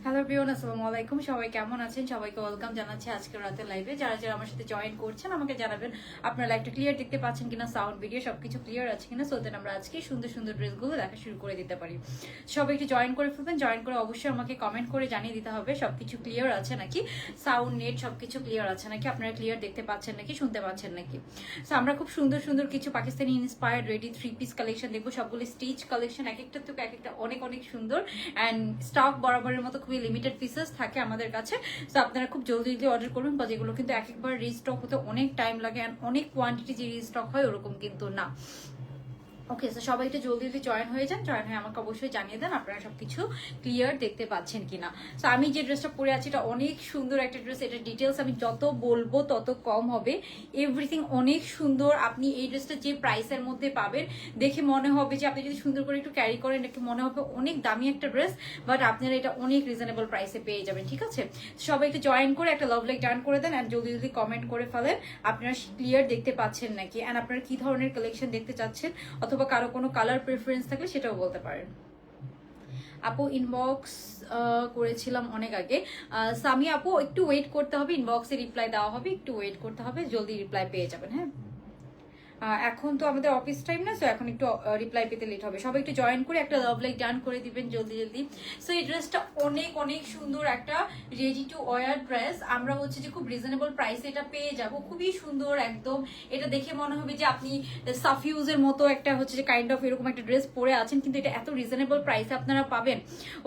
Hello everyone, আসসালামু আলাইকুম। সবাই কেমন আছেন? সবাইকে ওয়েলকাম জানাচ্ছি আজকের রাতের লাইভে। যারা যারা আমার সাথে জয়েন করছেন আমাকে জানাবেন আপনার লাইভটা ক্লিয়ার দেখতে পাচ্ছেন কিনা, সাউন্ড ভিডিও সবকিছু ক্লিয়ার আছে কিনা, সো দেন আমরা আজকে সুন্দর সুন্দর ড্রেসগুলো দেখা শুরু করে দিতে পারি। সবাই একটু জয়েন করে ফেলবেন। জয়েন করে অবশ্যই আমাকে কমেন্ট করে জানিয়ে দিতে হবে সবকিছু ক্লিয়ার আছে নাকি, সাউন্ড নেট সবকিছু ক্লিয়ার আছে নাকি, আপনারা ক্লিয়ার দেখতে পাচ্ছেন নাকি, শুনতে পাচ্ছেন নাকি। সো আমরা খুব সুন্দর সুন্দর কিছু Pakistani inspired ready 3 piece collection দেখবো, সবগুলো স্টিচ কালেকশন, এক একটা থেকে এক একটা অনেক অনেক সুন্দর অ্যান্ড স্টক বরাবরের মতো খুবই লিমিটেড পিসেস থাকে আমাদের কাছে। তো আপনারা খুব জলদি জলদি অর্ডার করবেন, বা যেগুলো কিন্তু এক একবার রিস্টক হতে অনেক টাইম লাগে অ্যান্ড অনেক কোয়ান্টিটি যে রিস্টক হয় ওরকম কিন্তু না। ওকে, তো সবাই একটু জলদি জলদি জয়েন হয়ে যান। জয়েন হয়ে আমাকে অবশ্যই জানিয়ে দেন আপনারা সবকিছু ক্লিয়ার দেখতে পাচ্ছেন কিনা। তো আমি যে ড্রেসটা পরে আছি এটা অনেক সুন্দর একটা ড্রেস। এটা ডিটেলস আমি যত বলবো তত কম হবে। এভরিথিং অনেক সুন্দর। আপনি এই ড্রেসটা যে প্রাইসের মধ্যে পাবেন দেখে মনে হবে যে আপনি যদি সুন্দর করে একটু ক্যারি করেন একটু মনে হবে অনেক দামি একটা ড্রেস, বাট আপনারা এটা অনেক রিজনেবল প্রাইসে পেয়ে যাবেন। ঠিক আছে, সবাই একটু জয়েন করে একটা লাভ লাইক ডান করে দেন অ্যান্ড জলদি জলদি কমেন্ট করে ফেলেন আপনারা ক্লিয়ার দেখতে পাচ্ছেন নাকি, অ্যান্ড আপনারা কি ধরনের কালেকশন দেখতে চাচ্ছেন, অথবা কারো কোনো কালার প্রেফারেন্স থাকলে সেটাও বলতে পারেন। আপু ইনবক্স করেছিলাম অনেক আগে। সামি আপু একটু ওয়েট করতে হবে, ইনবক্সে রিপ্লাই দেওয়া হবে, একটু ওয়েট করতে হবে, জলদি রিপ্লাই পেয়ে যাবেন। হ্যাঁ, এখন তো আমাদের অফিস টাইম না, সো এখন একটু রিপ্লাই পেতে লেট হবে। সবাই একটু জয়েন করে একটা লাভ লাইক ডান করে দিবেন জলদি জলদি। সো এই ড্রেসটা অনেক অনেক সুন্দর একটা রেডি টু ওয়ার ড্রেস। আমরা হচ্ছে যে খুব রিজনেবল প্রাইসে এটা পেয়ে যাব, খুবই সুন্দর একদম। এটা দেখে মনে হবে যে আপনি সাফিউজের মতো একটা হচ্ছে যে কাইন্ড অফ এরকম একটা ড্রেস পরে আছেন, কিন্তু এটা এত রিজনেবল প্রাইসে আপনারা পাবেন।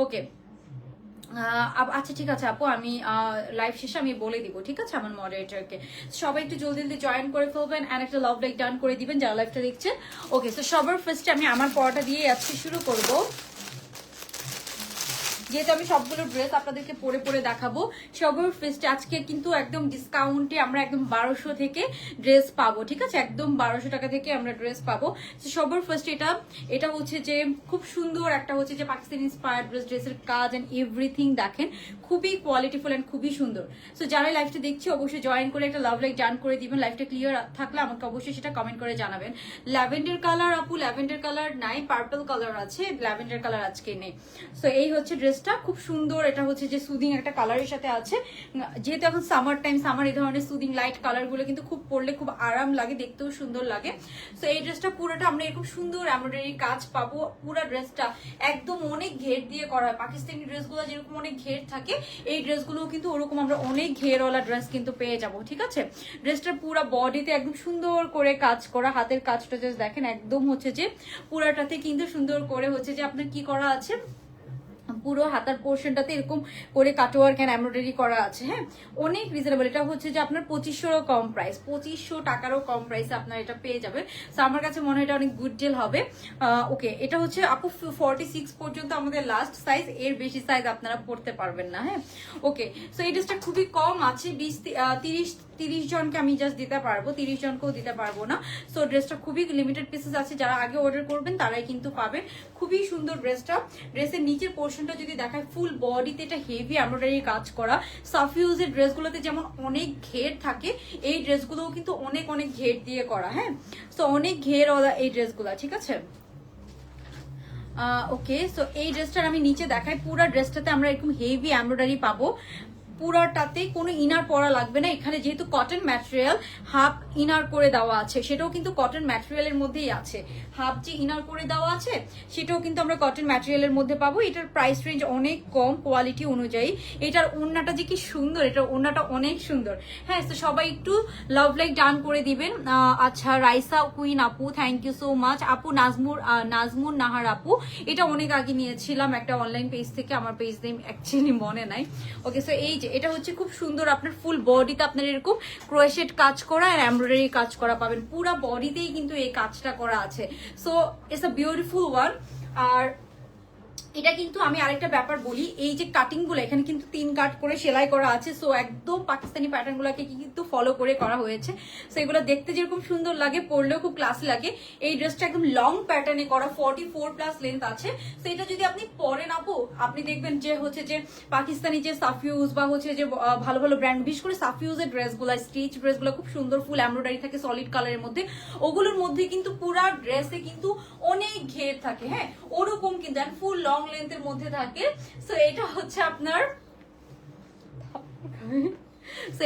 ওকে, আচ্ছা ঠিক আছে আপু, আমি লাইভ শেষে আমি বলে দিব, ঠিক আছে, আমার মডারেটরকে। সবাই একটু জলদি জলদি জয়েন করে ফেলবেন অ্যান্ড একটা লাভ লাইক ডান করে দিবেন যারা লাইভটা দেখছেন। ওকে, তো সবার ফার্স্টে আমি আমার পড়াটা দিয়ে আজকে শুরু করব, যেহেতু আমি সবগুলো ড্রেস আপনাদেরকে পরে পরে দেখাবো। সবার ফার্স্টে আজকে কিন্তু একদম ডিসকাউন্টে আমরা একদম 1200 থেকে ড্রেস পাবো। ঠিক আছে, একদম 1200 টাকা থেকে আমরা ড্রেস পাবো। সবার ফার্স্টে এটা হচ্ছে যে খুব সুন্দর একটা হচ্ছে যে পাকিস্তানি ইন্সপায়ার্ড ড্রেস, ড্রেসের কাজ এন্ড এভরিথিং দেখেন খুবই কোয়ালিটিফুল এন্ড খুবই সুন্দর। সো যারা লাইভটা দেখছি অবশ্যই জয়েন করে একটা লাভ লাইক ডান করে দিবেন। লাইভটা ক্লিয়ার থাকলে আমাকে অবশ্যই সেটা কমেন্ট করে জানাবেন। ল্যাভেন্ডার কালার আপু, ল্যাভেন্ডার কালার নাই, পার্পল কালার আছে, ল্যাভেন্ডার কালার আজকে নেই। সো এই হচ্ছে ড্রেসটা, খুব সুন্দর। এটা হচ্ছে যে সুদিং একটা কালারের সাথে আছে, যেহেতু এখন সামার টাইম, সামার এই ধরনের সুদিং লাইট কালার গুলো কিন্তু খুব পরলে খুব আরাম লাগে, দেখতেও সুন্দর লাগে। সো এই ড্রেসটা পুরোটা আমরা এরকম সুন্দর এমব্রয়ডারি কাজ পাবো। পুরো ড্রেসটা একদম অনেক ঘের দিয়ে করা হয়। পাকিস্তানি ড্রেসগুলো যেরকম অনেক ঘের থাকে, এই ড্রেসগুলো কিন্তু ওরকম আমরা অনেক ঘেরওয়ালা ড্রেস কিন্তু পেয়ে যাবো। ঠিক আছে, ড্রেসটার পুরো বডিতে একদম সুন্দর করে কাজ করা, হাতের কাজটা জাস্ট দেখেন, একদম হচ্ছে যে পুরাটাতে কিন্তু সুন্দর করে হচ্ছে যে আপনার কি করা আছে, পুরো হাতার পোর্শনটাতে এরকম করে কাটওয়ার্ক এন্ড এমব্রয়ডারি করা আছে। হ্যাঁ, অনেক রিজনেবল। এটা হচ্ছে যে আপনার 2500 কম প্রাইস, 2500 টাকারও কম প্রাইসে আপনার এটা পেয়ে যাবে। সো আমার কাছে মনে হয় এটা অনেক গুড ডিল হবে। ওকে, এটা হচ্ছে আপু 46 পর্যন্ত আমাদের লাস্ট সাইজ, এর বেশি সাইজ আপনারা পড়তে পারবেন না। হ্যাঁ, ওকে, সো এই ড্রেসটা খুবই কম আছে, 30 জনকে আমি জাস্ট দিতে পারবো, 30 জনকেও দিতে পারবো না। সো ড্রেসটা খুবই লিমিটেড পিসেস আছে, যারা আগে অর্ডার করবেন তারাই কিন্তু পাবেন। খুবই সুন্দর ড্রেসটা। ড্রেসের নিচের পোর্শনটা যদি দেখায়, ফুল বডিতে এটা হেভি এমব্রয়ডারি কাজ করা। সাফিউজের ড্রেসগুলোতে যেমন অনেক ঘের থাকে, এই ড্রেসগুলোও কিন্তু অনেক অনেক ঘের দিয়ে করা। হ্যাঁ, সো অনেক ঘেরওয়ালা এই ড্রেসগুলো। ঠিক আছে, ওকে, সো এই ড্রেসটার আমি নিচে দেখাই। পুরো ড্রেসটাতে আমরা এরকম হেভি এমব্রয়ডারি পাবো, পুরাটাতে কোনো ইনার পরা লাগবে না। এখানে যেহেতু কটন ম্যাটেরিয়াল, হাফ ইনার করে দেওয়া আছে, সেটাও কিন্তু কটন ম্যাটেরিয়ালের মধ্যেই আছে। হাফ যে ইনার করে দেওয়া আছে সেটাও কিন্তু আমরা কটন ম্যাটেরিয়ালের মধ্যে পাবো। এটার প্রাইস রেঞ্জ অনেক কম কোয়ালিটি অনুযায়ী। এটার ওড়নাটা যে কি সুন্দর, এটার ওড়নাটা অনেক সুন্দর। হ্যাঁ, তো সবাই একটু লাভ লাইক ডান করে দিবেন। আচ্ছা, রাইসা কুইন আপু, থ্যাংক ইউ সো মাচ। আপু নাজমুর নাহার আপু, এটা অনেক আগে নিয়েছিলাম একটা অনলাইন পেজ থেকে, আমার পেজ নেম অ্যাকচুয়ালি মনে নাই। ওকে, সো এই এটা হচ্ছে খুব সুন্দর, আপনার ফুল বডিতে আপনার এরকম ক্রোশেট কাজ করা আর এমব্রয়ডারি কাজ করা পাবেন। পুরো বডিতেই কিন্তু এই কাজটা করা আছে। So it's a beautiful one. আর এটা কিন্তু আমি আরেকটা ব্যাপার বলি, এই যে কাটিং গুলো এখানে কিন্তু 3 কাট করে সেলাই করা আছে। সো একদম পাকিস্তানি প্যাটার্ন গুলাকে কিন্তু ফলো করে করা হয়েছে। সো এগুলো দেখতে যেরকম সুন্দর লাগে, পরলেও খুব ক্লাসি লাগে। এই ড্রেসটা একদম লং প্যাটার্নে করা, 44+ লেন্থ আছে। সো এটা যদি আপনি পরেন আপু, আপনি দেখবেন যে হচ্ছে যে পাকিস্তানি যে সাফিউজ বা হচ্ছে যে ভালো ভালো ব্র্যান্ড, বিশেষ করে সাফিউজের ড্রেসগুলো, স্টিচ ড্রেসগুলো খুব সুন্দর, ফুল এমব্রয়ডারি থাকে সলিড কালারের মধ্যে, ওগুলোর মধ্যে কিন্তু পুরা ড্রেসে কিন্তু অনেক অনেক ঘের থাকে, হ্যাঁ ওরকম কিন্তু ফুল লং লেন্থের মধ্যে থাকে। সো এটা হচ্ছে আপনার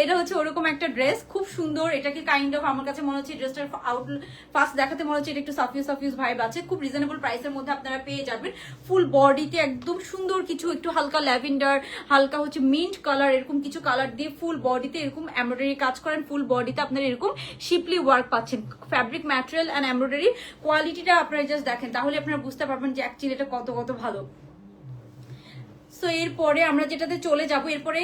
এটা হচ্ছে ওরকম একটা ড্রেস, খুব সুন্দর। এটাকে কাইন্ড অফ আমার কাছে মনে হচ্ছে ড্রেসটার আউট ফার্স্ট দেখাতে মনে হচ্ছে এটা একটু সাফিউজ সাফিউজ ভাইব আছে। খুব রিজনেবল প্রাইসের মধ্যে আপনারা পেয়ে যাবেন। ফুল বডিতে একদম সুন্দর কিছু একটু হালকা ল্যাভেন্ডার, হালকা হচ্ছে মিন্ট কালার, এরকম কিছু কালার দিয়ে ফুল বডিতে এরকম এমব্রয়ডারি কাজ করেন। ফুল বডিতে আপনারা এরকম শিপলি ওয়ার্ক পাচ্ছেন। ফ্যাব্রিক ম্যাটেরিয়াল অ্যান্ড এমব্রয়ডারি কোয়ালিটিটা আপনারা জাস্ট দেখেন, তাহলে আপনারা বুঝতে পারবেন যে অ্যাকচুয়ালি এটা কত কত ভালো। সো এরপরে আমরা যেটাতে চলে যাবো, এরপরে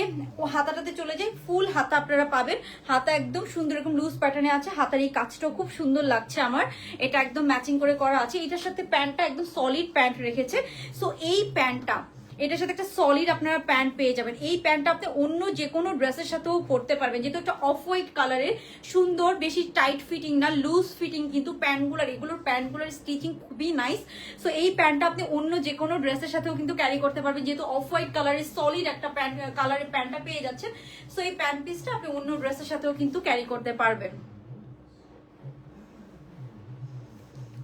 হাতাটাতে চলে যাই। ফুল হাতা আপনারা পাবেন, হাতা একদম সুন্দর এরকম লুজ প্যাটার্নে আছে। হাতার এই কাজটাও খুব সুন্দর লাগছে আমার, এটা একদম ম্যাচিং করে করা আছে। এটার সাথে প্যান্টটা একদম সলিড প্যান্ট রেখেছে। সো এই প্যান্টটা এটার সাথে একটা সলিড আপনারা প্যান্ট পেয়ে যাবেন। এই প্যান্টটা আপনি অন্য যে কোনো ড্রেসের সাথেও পরতে পারবেন, যেহেতু একটা অফ হোয়াইট কালারের সুন্দর, বেশি টাইট ফিটিং না, লুজ ফিটিং কিন্তু প্যান্টগুলোর, এগুলোর প্যান্টগুলোর স্টিচিং খুবই নাইস। সো এই প্যান্টটা আপনি অন্য যে কোনো ড্রেসের সাথেও কিন্তু ক্যারি করতে পারবেন, যেহেতু অফ হোয়াইট কালারের সলিড একটা প্যান্ট কালারের প্যান্টটা পেয়ে যাচ্ছেন। সো এই প্যান্ট পিসটা আপনি অন্য ড্রেসের সাথেও কিন্তু ক্যারি করতে পারবেন।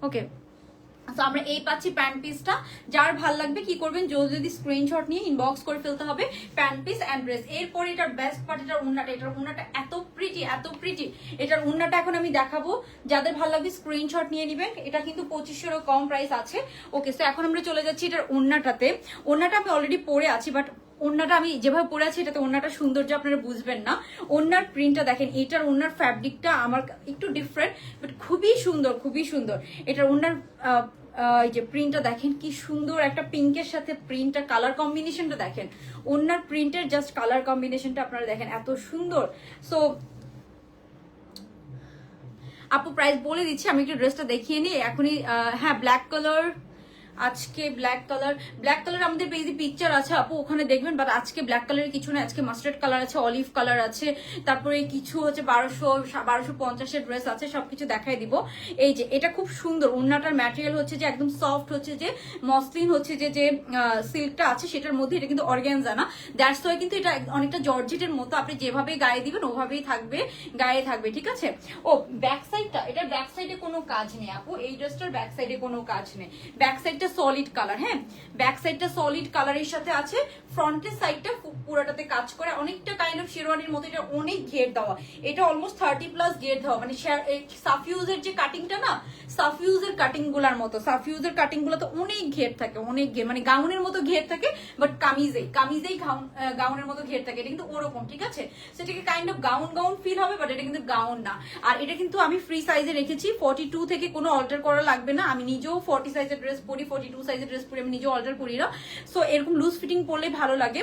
ওকে, তো আমরা এই পাচ্ছি প্যান্ট পিসটা। যার ভাল লাগবে কি করবেন, যদি স্ক্রিনশট নিয়ে ইনবক্স করে ফেলতে হবে প্যান্ট পিস এন্ড ড্রেস। এরপর এটার বেস্ট পার্ট এটার উন্নাটা। এটার উন্নাটা এত প্রিটি, এত প্রিটি। এটার উন্নাটা এখন আমি দেখাবো, যাদের ভাল লাগবে স্ক্রিনশট নিয়ে নেবেন। এটা কিন্তু 2500-এরও কম প্রাইস আছে। ওকে, তো এখন আমরা চলে যাচ্ছি এটার উন্নাটাতে। উন্নাটা আমি অলরেডি পরে আছি, বাট ওন্নাটা আমি যেভাবে পরে আছি এটাতে ওন্নাটা সৌন্দর্য আপনারা বুঝবেন না। ওন্নার প্রিন্টটা দেখেন, এটার ওন্নার ফ্যাব্রিকটা আমার একটু ডিফারেন্ট, বাট খুবই সুন্দর, খুবই সুন্দর। এটার ওন্নার এই যে প্রিন্টটা দেখেন কি সুন্দর, একটা পিঙ্কের সাথে প্রিন্টটা, কালার কম্বিনেশনটা দেখেন। ওন্নার প্রিন্টের জাস্ট কালার কম্বিনেশনটা আপনারা দেখেন এত সুন্দর। সো আপু প্রাইস বলে দিচ্ছি, আমি একটু ড্রেসটা দেখিয়ে নিই এখনই। হ্যাঁ, ব্ল্যাক কালার, আজকে ব্ল্যাক কালার আমাদের পেজে পিকচার আছে আপু, ওখানে দেখবেন। বাট আজকে ব্ল্যাক কালারের কিছু না, আজকে মাস্টার্ড কালার আছে, অলিভ কালার আছে, তারপরে কিছু হচ্ছে 1250-এর ড্রেস আছে, সবকিছু দেখাই দিব। এই যে এটা খুব সুন্দর, ওন্নাটার ম্যাটেরিয়াল হচ্ছে যে একদম সফট, হচ্ছে যে মসলিন, হচ্ছে যে সিল্কটা আছে সেটার মধ্যে, এটা কিন্তু অর্গানজা না। দ্যাটস ওয়াই কিন্তু এটা অনেকটা জর্জেটের মতো, আপনি যেভাবে গায়ে দিবেন ওভাবেই থাকবে, গায়ে থাকবে, ঠিক আছে। ও ব্যাক সাইডটা, এটার ব্যাক সাইডে কোনো কাজ নেই আপু, এই ড্রেসটার ব্যাক সাইডে কোনো কাজ নেই। ব্যাক সাইডটা সলিড কালার, হ্যাঁ ব্যাক সাইডটা সলিড কালারের সাথে আছে। ফ্রন্টের সাইডটা পুরোটাতে কাজ করে, অনেকটা কাইন্ড অফ শেরওয়ানির মতো। এটা অনেক ঘের দেওয়া, এটা অলমোস্ট 30+ ঘের দেওয়া, মানে সাফিউজের যে কাটিংটা না, সাফিউজের কাটিং গুলার মতো। সাফিউজের কাটিং গুলোতে অনেক ঘের থাকে, অনেক ঘের, মানে গাউনের মতো ঘের থাকে, বাট কামিজেই গাউনের মতো ঘের থাকে। এটা কিন্তু ওরকম, ঠিক আছে। সেটাকে কাইন্ড অফ গাউন ফিল হবে, বাট এটা কিন্তু গাউন না। আর এটা কিন্তু আমি ফ্রি সাইজে রেখেছি, 42 থেকে কোনো অল্টার করা লাগবে না। আমি নিজেও 40 সাইজের ড্রেস পরি, 42 সাইজের ড্রেস পরি, আমি নিজেও অল্টার করি না। সো এরকম লুজ ফিটিং পরলে ভালো লাগে।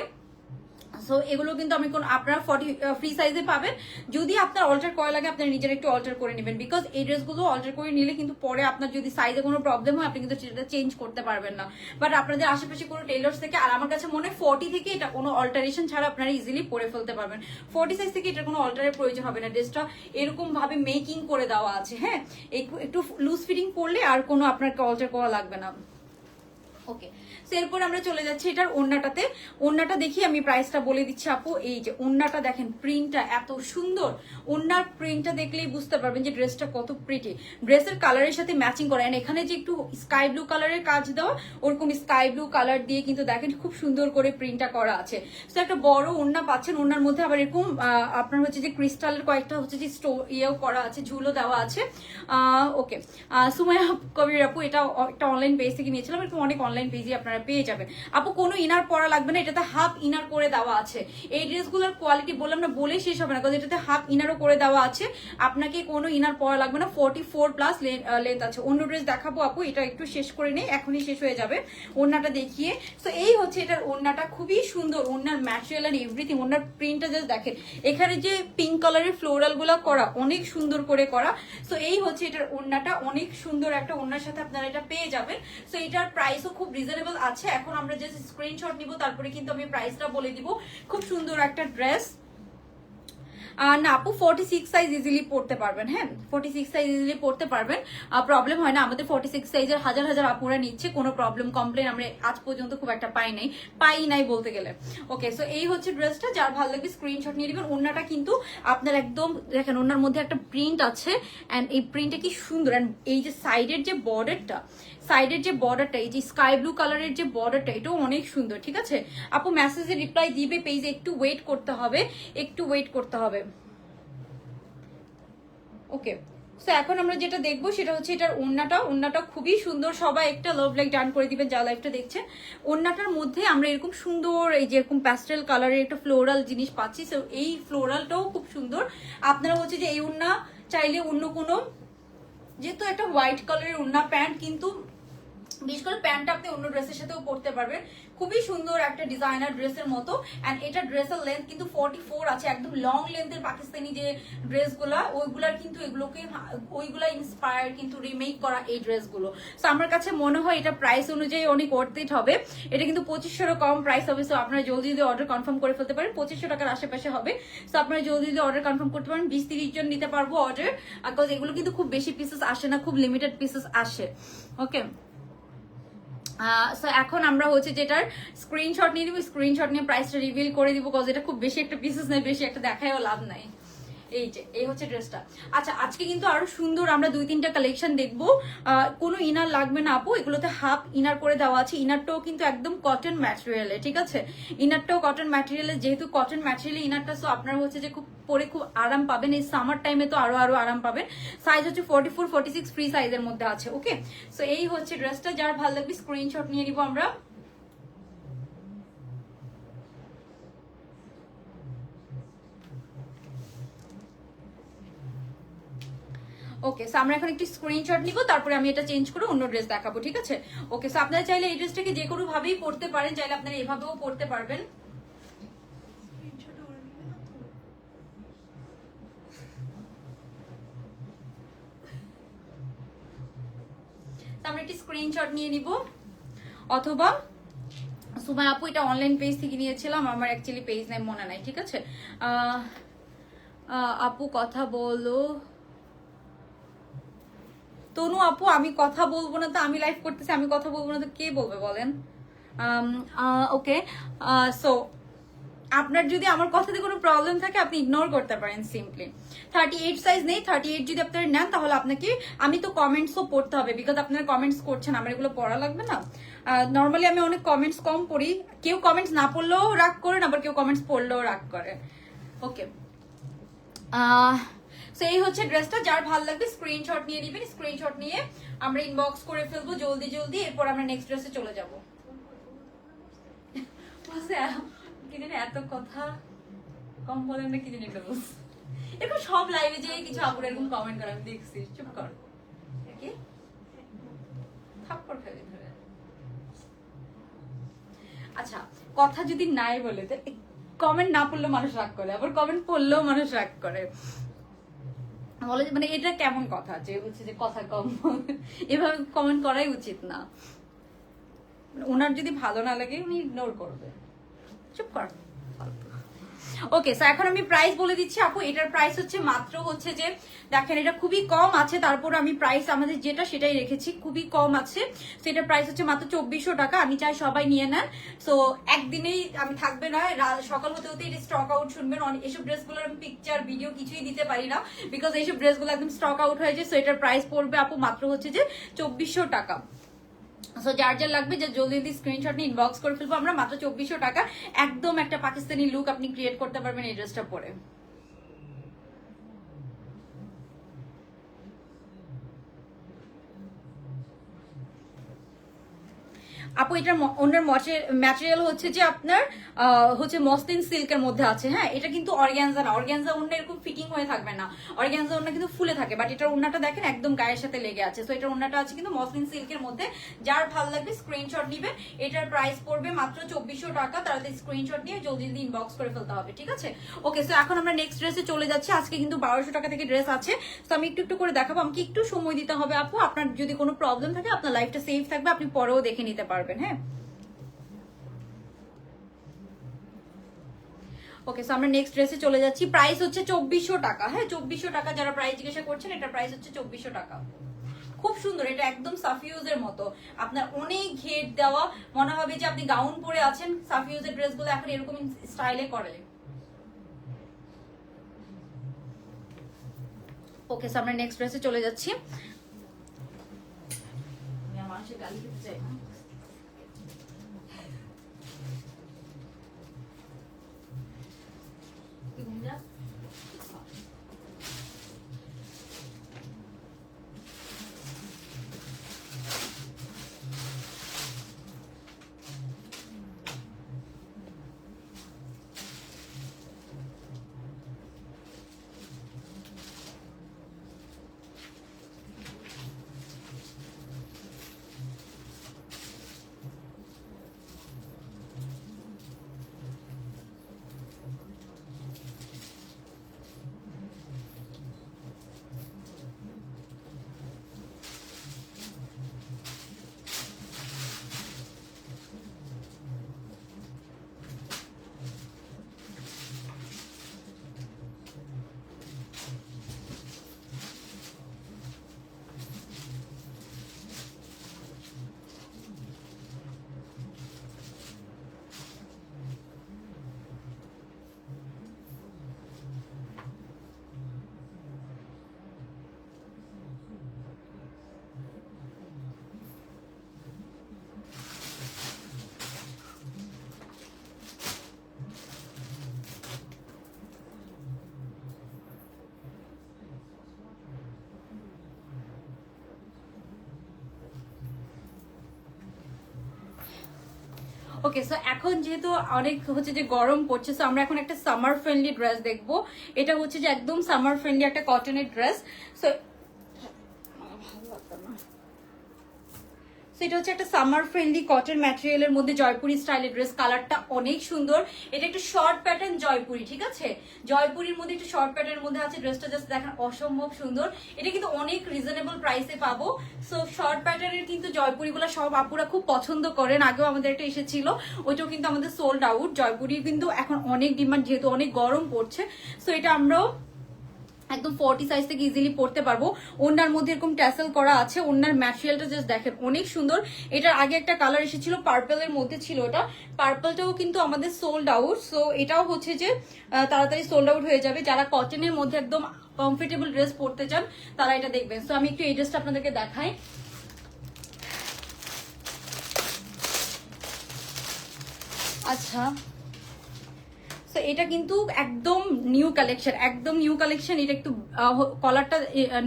সো এগুলো কিন্তু আমি আপনারা 40 ফ্রি সাইজে পাবেন। যদি আপনার অল্টার করা লাগে আপনারা নিজের একটু অল্টার করে নেবেন, বিকজ এই ড্রেসগুলো অল্টার করে নিলে কিন্তু পরে আপনার যদি সাইজে কোনো প্রবলেম হয় আপনি কিন্তু সেটা চেঞ্জ করতে পারবেন না। বাট আপনাদের আশেপাশে কোনো টেইলর্স থেকে, আর আমার কাছে মনে হয় 40 থেকে এটা কোনো অল্টারেশন ছাড়া আপনারা ইজিলি পরে ফেলতে পারবেন। 40 সাইজ থেকে এটা কোনো অল্টারের প্রয়োজন হবে না। ড্রেসটা এরকম ভাবে মেকিং করে দেওয়া আছে, হ্যাঁ একটু লুজ ফিটিং পরলে আর কোনো আপনাকে অল্টার করা লাগবে না। ওকে, এরপর আমরা চলে যাচ্ছি এটার ওন্নাটাতে। ওন্নাটা দেখি আমি প্রাইসটা বলে দিচ্ছি আপু। এই যে ওন্নাটা দেখেন, প্রিন্টটা এত সুন্দর। ওন্নার প্রিন্টটা দেখলেই বুঝতে পারবেন যে ড্রেসটা কত প্রিটি। ড্রেসের কালারের সাথে ম্যাচিং করে, এখানে যে একটু স্কাই ব্লু কালারের কাজ দেওয়া, ওরকম স্কাই ব্লু কালার দিয়ে কিন্তু দেখেন খুব সুন্দর করে প্রিন্টটা করা আছে। তো একটা বড় ওন্না পাচ্ছেন, ওন্নার মধ্যে আবার এরকম আপনার হচ্ছে যে ক্রিস্টালের কয়েকটা হচ্ছে যে ইয়েও করা আছে, ঝুলও দেওয়া আছে। ওকে, সুমাইয়া কবির আপু, এটা একটা অনলাইন পেজ থেকে নিয়েছিলাম, এরকম অনেক অনলাইন পেজে আপনারা পেয়ে যাবেন। আপু কোনো ইনার পরা লাগবে না, এটাতে হাফ ইনার করে দেওয়া আছে। এই ড্রেসগুলোর কোয়ালিটি বললাম না, বলে শেষ হবে না, কারণ এটাতে হাফ ইনারও করে দেওয়া আছে। আপনাকে কোনো ইনার পরা লাগবে না, 44+ লেন্থ আছে। অন্য ড্রেস দেখাবো আপু, এটা একটু শেষ করে নেই, এখনই শেষ হয়ে যাবে ওন্নাটা দেখিয়ে। তো এই হচ্ছে এটার ওন্নাটা, খুবই সুন্দর। ওন্নার ম্যাটেরিয়াল এন্ড এভরিথিং, ওন্নার প্রিন্টটা জাস্ট দেখেন। এখানে যে পিঙ্ক কালারের ফ্লোরাল গুলা করা, অনেক সুন্দর করে করা। তো এই হচ্ছে এটার ওন্নাটা, অনেক সুন্দর একটা ওন্নার সাথে আপনারা এটা পেয়ে যাবেন। তো এটার প্রাইসও খুব রিজনেবল আছে। এখন আমরা জাস্ট স্ক্রিনশট নিব, তারপরে কিন্তু আমি প্রাইসটা বলে দিব। খুব সুন্দর একটা ড্রেস। না আপু 46 সাইজ ইজিলি পড়তে পারবেন, হ্যাঁ 46 সাইজ ইজিলি পড়তে পারবেন, প্রবলেম হয় না। আমাদের 46 সাইজের হাজার হাজার আপুরা নিচ্ছে, কোনো প্রবলেম কমপ্লেন আমরা আজ পর্যন্ত খুব একটা পাই নাই বলতে গেলে। ওকে, সো এই হচ্ছে ড্রেসটা, যার ভালো লাগবে স্ক্রিনশট নিয়ে নেবেন। ওন্নাটা কিন্তু আপনার একদম দেখেন, ওন্নার মধ্যে একটা প্রিন্ট আছে, এন্ড এই প্রিন্টটা কি সুন্দর। এন্ড এই যে সাইডের যে বর্ডারটা, সাইডের যে বর্ডারটা, এই যে স্কাই ব্লু কালারের যে বর্ডারটা, এটাও অনেক সুন্দর। ঠিক আছে আপু, মেসেজে রিপ্লাই দিবে পেজে, একটু ওয়েট করতে হবে, একটু ওয়েট করতে হবে। ওকে, সো এখন আমরা যেটা দেখবো সেটা হচ্ছে এটার ওড়নাটা খুবই সুন্দর। সবাই একটা লাভ লাইক ডান করে দিবেন যা লাইভটা দেখছেন। ওড়নাটার মধ্যে আমরা এরকম সুন্দর এই যে এরকম প্যাস্টেল কালারের একটা ফ্লোরাল জিনিস পাচ্ছি। সো এই ফ্লোরালটাও খুব সুন্দর। আপনারা হচ্ছে যে এই ওড়না চাইলে অন্য কোনো, যেহেতু একটা হোয়াইট কালারের ওড়না প্যান্ট, কিন্তু বিশেষ করে প্যান্টটা আপনি অন্য ড্রেসের সাথেও পরতে পারবেন। খুবই সুন্দর একটা ডিজাইনার ড্রেসের মতো। অ্যান্ড এটা ড্রেসের লেন্থ কিন্তু 44 আছে, একদম লং লেন্থের পাকিস্তানি যে ড্রেসগুলা ওইগুলার কিন্তু এগুলোকে ওইগুলা ইন্সপায়ার কিন্তু রিমেক করা এই ড্রেসগুলো। সো আমার কাছে মনে হয় এটা প্রাইস অনুযায়ী অনেক ওয়ার্থ ইট হবে। এটা কিন্তু 2500 কম প্রাইস হবে। সো আপনারা জলদি যদি অর্ডার কনফার্ম করে ফেলতে পারেন, 2500 টাকার আশেপাশে হবে। সো আপনারা জলদি যদি অর্ডার কনফার্ম করতে পারেন, 20-30 জন নিতে পারবো অর্ডার, বিকজ এগুলো কিন্তু খুব বেশি পিসেস আসে না, খুব লিমিটেড পিসেস আসে। ওকে, সো এখন আমরা হচ্ছে যেটার স্ক্রিনশট নিয়ে দিব, স্ক্রিনশট নিয়ে প্রাইসটা রিভিল করে দিব, বিকজ এটা খুব বেশি একটা পিসেস নেই, বেশি একটা দেখায়ও লাভ নাই। এই হচ্ছে ড্রেসটা। আচ্ছা, আজকে কিন্তু আরো সুন্দর আমরা 2-3টা কালেকশন দেখবো। কোনো ইনার লাগবে না আপু, এগুলোতে হাফ ইনার করে দেওয়া আছে। ইনারটাও কিন্তু একদম কটন ম্যাটেরিয়ালে, ঠিক আছে, ইনারটাও কটন ম্যাটেরিয়ালে। যেহেতু কটন ম্যাটেরিয়ালে ইনারটা, সো আপনারা হচ্ছে যে খুব পরে খুব আরাম পাবেন। এই সামার টাইমে তো আরো আরাম পাবেন। সাইজ হচ্ছে 44-46 ফ্রি সাইজের মধ্যে আছে। ওকে, সো এই হচ্ছে ড্রেসটা। যার ভালো লাগবে স্ক্রিনশট নিয়ে নিব আমরা। ওকে, সো আমরা এখন একটি স্ক্রিনশট নিব, তারপরে আমি এটা চেঞ্জ করে অন্য ড্রেস দেখাবো, ঠিক আছে। ওকে, সো আপনারা চাইলে এই ড্রেসটাকে যে কোনো ভাবেই পরতে পারেন, চাইলে আপনারা এভাবেও পরতে পারবেন। আমরা একটি স্ক্রিনশট নিয়ে নিব, অথবা সুমাই আপু এটা অনলাইন পেজ থেকে নিয়েছিলাম, আমার অ্যাকচুয়ালি পেজ নেই, মনে নাই, ঠিক আছে। আপু কথা বলো, তনু আপু আমি কথা বলবো না তো, আমি লাইভ করতেছি, আমি কথা বলবো না তো কে বলবে বলেন। ওকে, সো আপনার যদি আমার কথাতে কোনো প্রবলেম থাকে আপনি ইগনোর করতে পারেন সিম্পলি। 38 সাইজ নেই, 38 যদি আপনারা নেন তাহলে আপনাকে, আমি তো কমেন্টসও পড়তে হবে, বিকজ আপনারা কমেন্টস করছেন, আমার এগুলো পড়া লাগবে না। নর্মালি আমি অনেক কমেন্টস কম পড়ি, কেউ কমেন্টস না পড়লেও রাগ করেন, আবার কেউ কমেন্টস পড়লেও রাগ করে। ওকে, সো এই হচ্ছে ড্রেসটা। যার ভালো লাগবে স্ক্রিনশট নিয়ে নেবেন, স্ক্রিনশট নিয়ে আমরা ইনবক্স করে ফেলবো জলদি, এরপর আমরা নেক্সট ড্রেসে চলে যাবো। কি জানি এত কথা কম বলেন না, কি জানি একটা বলছি এরকম সব লাইভে যে কিছু আপুর এরকম কমেন্ট করে আমি দেখছি। চুপ কর, কি থাপ্পড় খাবি ধরে। আচ্ছা, কথা যদি নাই বলে, কমেন্ট না পড়লেও মানুষ রাগ করে, আবার কমেন্ট পড়লেও মানুষ রাগ করে, বলে মানে এটা কেমন কথা যে হচ্ছে যে কথা কম, এভাবে কমেন্ট করাই উচিত না। ওনার যদি ভালো না লাগে উনি ইগনোর করবে, চুপ কর। ওকে, সো এখন আমি প্রাইস বলে দিচ্ছি আপু। এটার প্রাইস হচ্ছে মাত্র হচ্ছে যে, দেখেন এটা খুবই কম আছে, তারপর আমি প্রাইস আমাদের যেটা সেটাই রেখেছি, খুবই কম আছে। সেটার প্রাইস হচ্ছে মাত্র 2400 টাকা। আমি চাই সবাই নিয়ে নেন। সো একদিনেই আমি থাকবে না, সকাল হতে হতে এটা স্টক আউট শুনবেন। এইসব ড্রেসগুলোর আমি পিকচার ভিডিও কিছুই দিতে পারি না, বিকজ এইসব ড্রেসগুলো একদম স্টক আউট হয়ে যায়। সো এটার প্রাইস পড়বে আপু মাত্র হচ্ছে যে 2400 টাকা। সো যার যার লাগবে যে জলদি স্ক্রিনশট নিয়ে ইনবক্স করে ফেলবো আমরা, মাত্র 2400 টাকা। একদম একটা পাকিস্তানি লুক আপনি ক্রিয়েট করতে পারবেন এই ড্রেসটা পরে। আপু এটার ওনার ম্যাটেরিয়াল হচ্ছে যে আপনার হচ্ছে মসলিন সিল্কের মধ্যে আছে। হ্যাঁ, এটা কিন্তু অর্গানজা না, অর্গানজা ওন্না এরকম ফিটিং হয়ে থাকবে না, অর্গানজা ওন্না কিন্তু ফুলে থাকে, বাট এটার ওন্নাটা দেখেন একদম গায়ের সাথে লেগে আছে। সো এটার ওন্নাটা আছে কিন্তু মসলিন সিল্কের মধ্যে। যার ভালো লাগবে স্ক্রিনশট নিবেন, এটার প্রাইস পড়বে মাত্র 2400 টাকা। তাড়াতাড়ি স্ক্রিনশট নিয়ে জলদি ইনবক্স করে ফেলতে হবে, ঠিক আছে। ওকে, সো এখন আমরা নেক্সট ড্রেসে চলে যাচ্ছি। আজকে কিন্তু 1200 টাকা থেকে ড্রেস আছে, তো আমি একটু করে দেখাবো। আমাকে একটু সময় দিতে হবে আপু, আপনার যদি কোনো প্রবলেম থাকে আপনার লাইফটা সেফ থাকবে, আপনি পরেও দেখে নিতে পারবেন। হ্যাঁ, ওকে, সো আমরা নেক্সট ড্রেসে চলে যাচ্ছি। প্রাইস হচ্ছে 2400 টাকা। হ্যাঁ, 2400 টাকা। যারা প্রাইস জিজ্ঞাসা করছেন, এটা প্রাইস হচ্ছে 2400 টাকা। খুব সুন্দর, এটা একদম সাফিউজের মতো, আপনার অনেক ঘের দেওয়া, মনে হবে যে আপনি গাউন পরে আছেন। সাফিউজের ড্রেসগুলো এখন এরকম স্টাইলে করে। ওকে, সো আমরা নেক্সট ড্রেসে চলে যাচ্ছি। মানুষের গালি খেতে চাই না। ওকে, সো এখন যেহেতু অনেক হচ্ছে যে গরম পড়ছে, সো আমরা এখন একটা সামার ফ্রেন্ডলি ড্রেস দেখবো। এটা হচ্ছে যে একদম সামার ফ্রেন্ডলি একটা কটনের ড্রেস। সো এটা হচ্ছে একটা সামার ফ্রেন্ডলি কটন ম্যাটেরিয়ালের মধ্যে জয়পুরি স্টাইলের ড্রেস। কালারটা অনেক সুন্দর। এটা একটু শর্ট প্যাটার্ন জয়পুরি, ঠিক আছে, জয়পুরির মধ্যে একটু শর্ট প্যাটার্নের মধ্যে আছে। ড্রেসটা জাস্ট দেখেন অসম্ভব সুন্দর। এটা কিন্তু অনেক রিজনেবল প্রাইসে পাবো। সো শর্ট প্যাটার্নের কিন্তু জয়পুরিগুলো সব আপুরা খুব পছন্দ করেন। আগেও আমাদের একটা এসেছিল, ওইটাও কিন্তু আমাদের সোল্ড আউট। জয়পুরি কিন্তু এখন অনেক ডিমান্ড, যেহেতু অনেক গরম পড়ছে। সো এটা আমরাও একদম 40 সাইজ থেকে ইজিলি পড়তে পারবো। ওনার মধ্যে এরকম ট্যাসেল করা আছে। ওনার ম্যাটেরিয়ালটা জাস্ট দেখেন অনেক সুন্দর। এটার আগে একটা কালার এসেছিল পার্পলের মধ্যে ছিল, ওটা পার্পলটাও কিন্তু আমাদের সোল্ড আউট। সো এটাও হচ্ছে যে তাড়াতাড়ি সোল্ড আউট হয়ে যাবে। যারা কটনের মধ্যে একদম কমফোর্টেবল ড্রেস পরতে চান তারা এটা দেখবেন। সো আমি একটু এই ড্রেসটা আপনাদেরকে দেখাই। আচ্ছা, সো এটা কিন্তু একদম নিউ কালেকশন, একদম নিউ কালেকশন। এটা একটু কলারটা,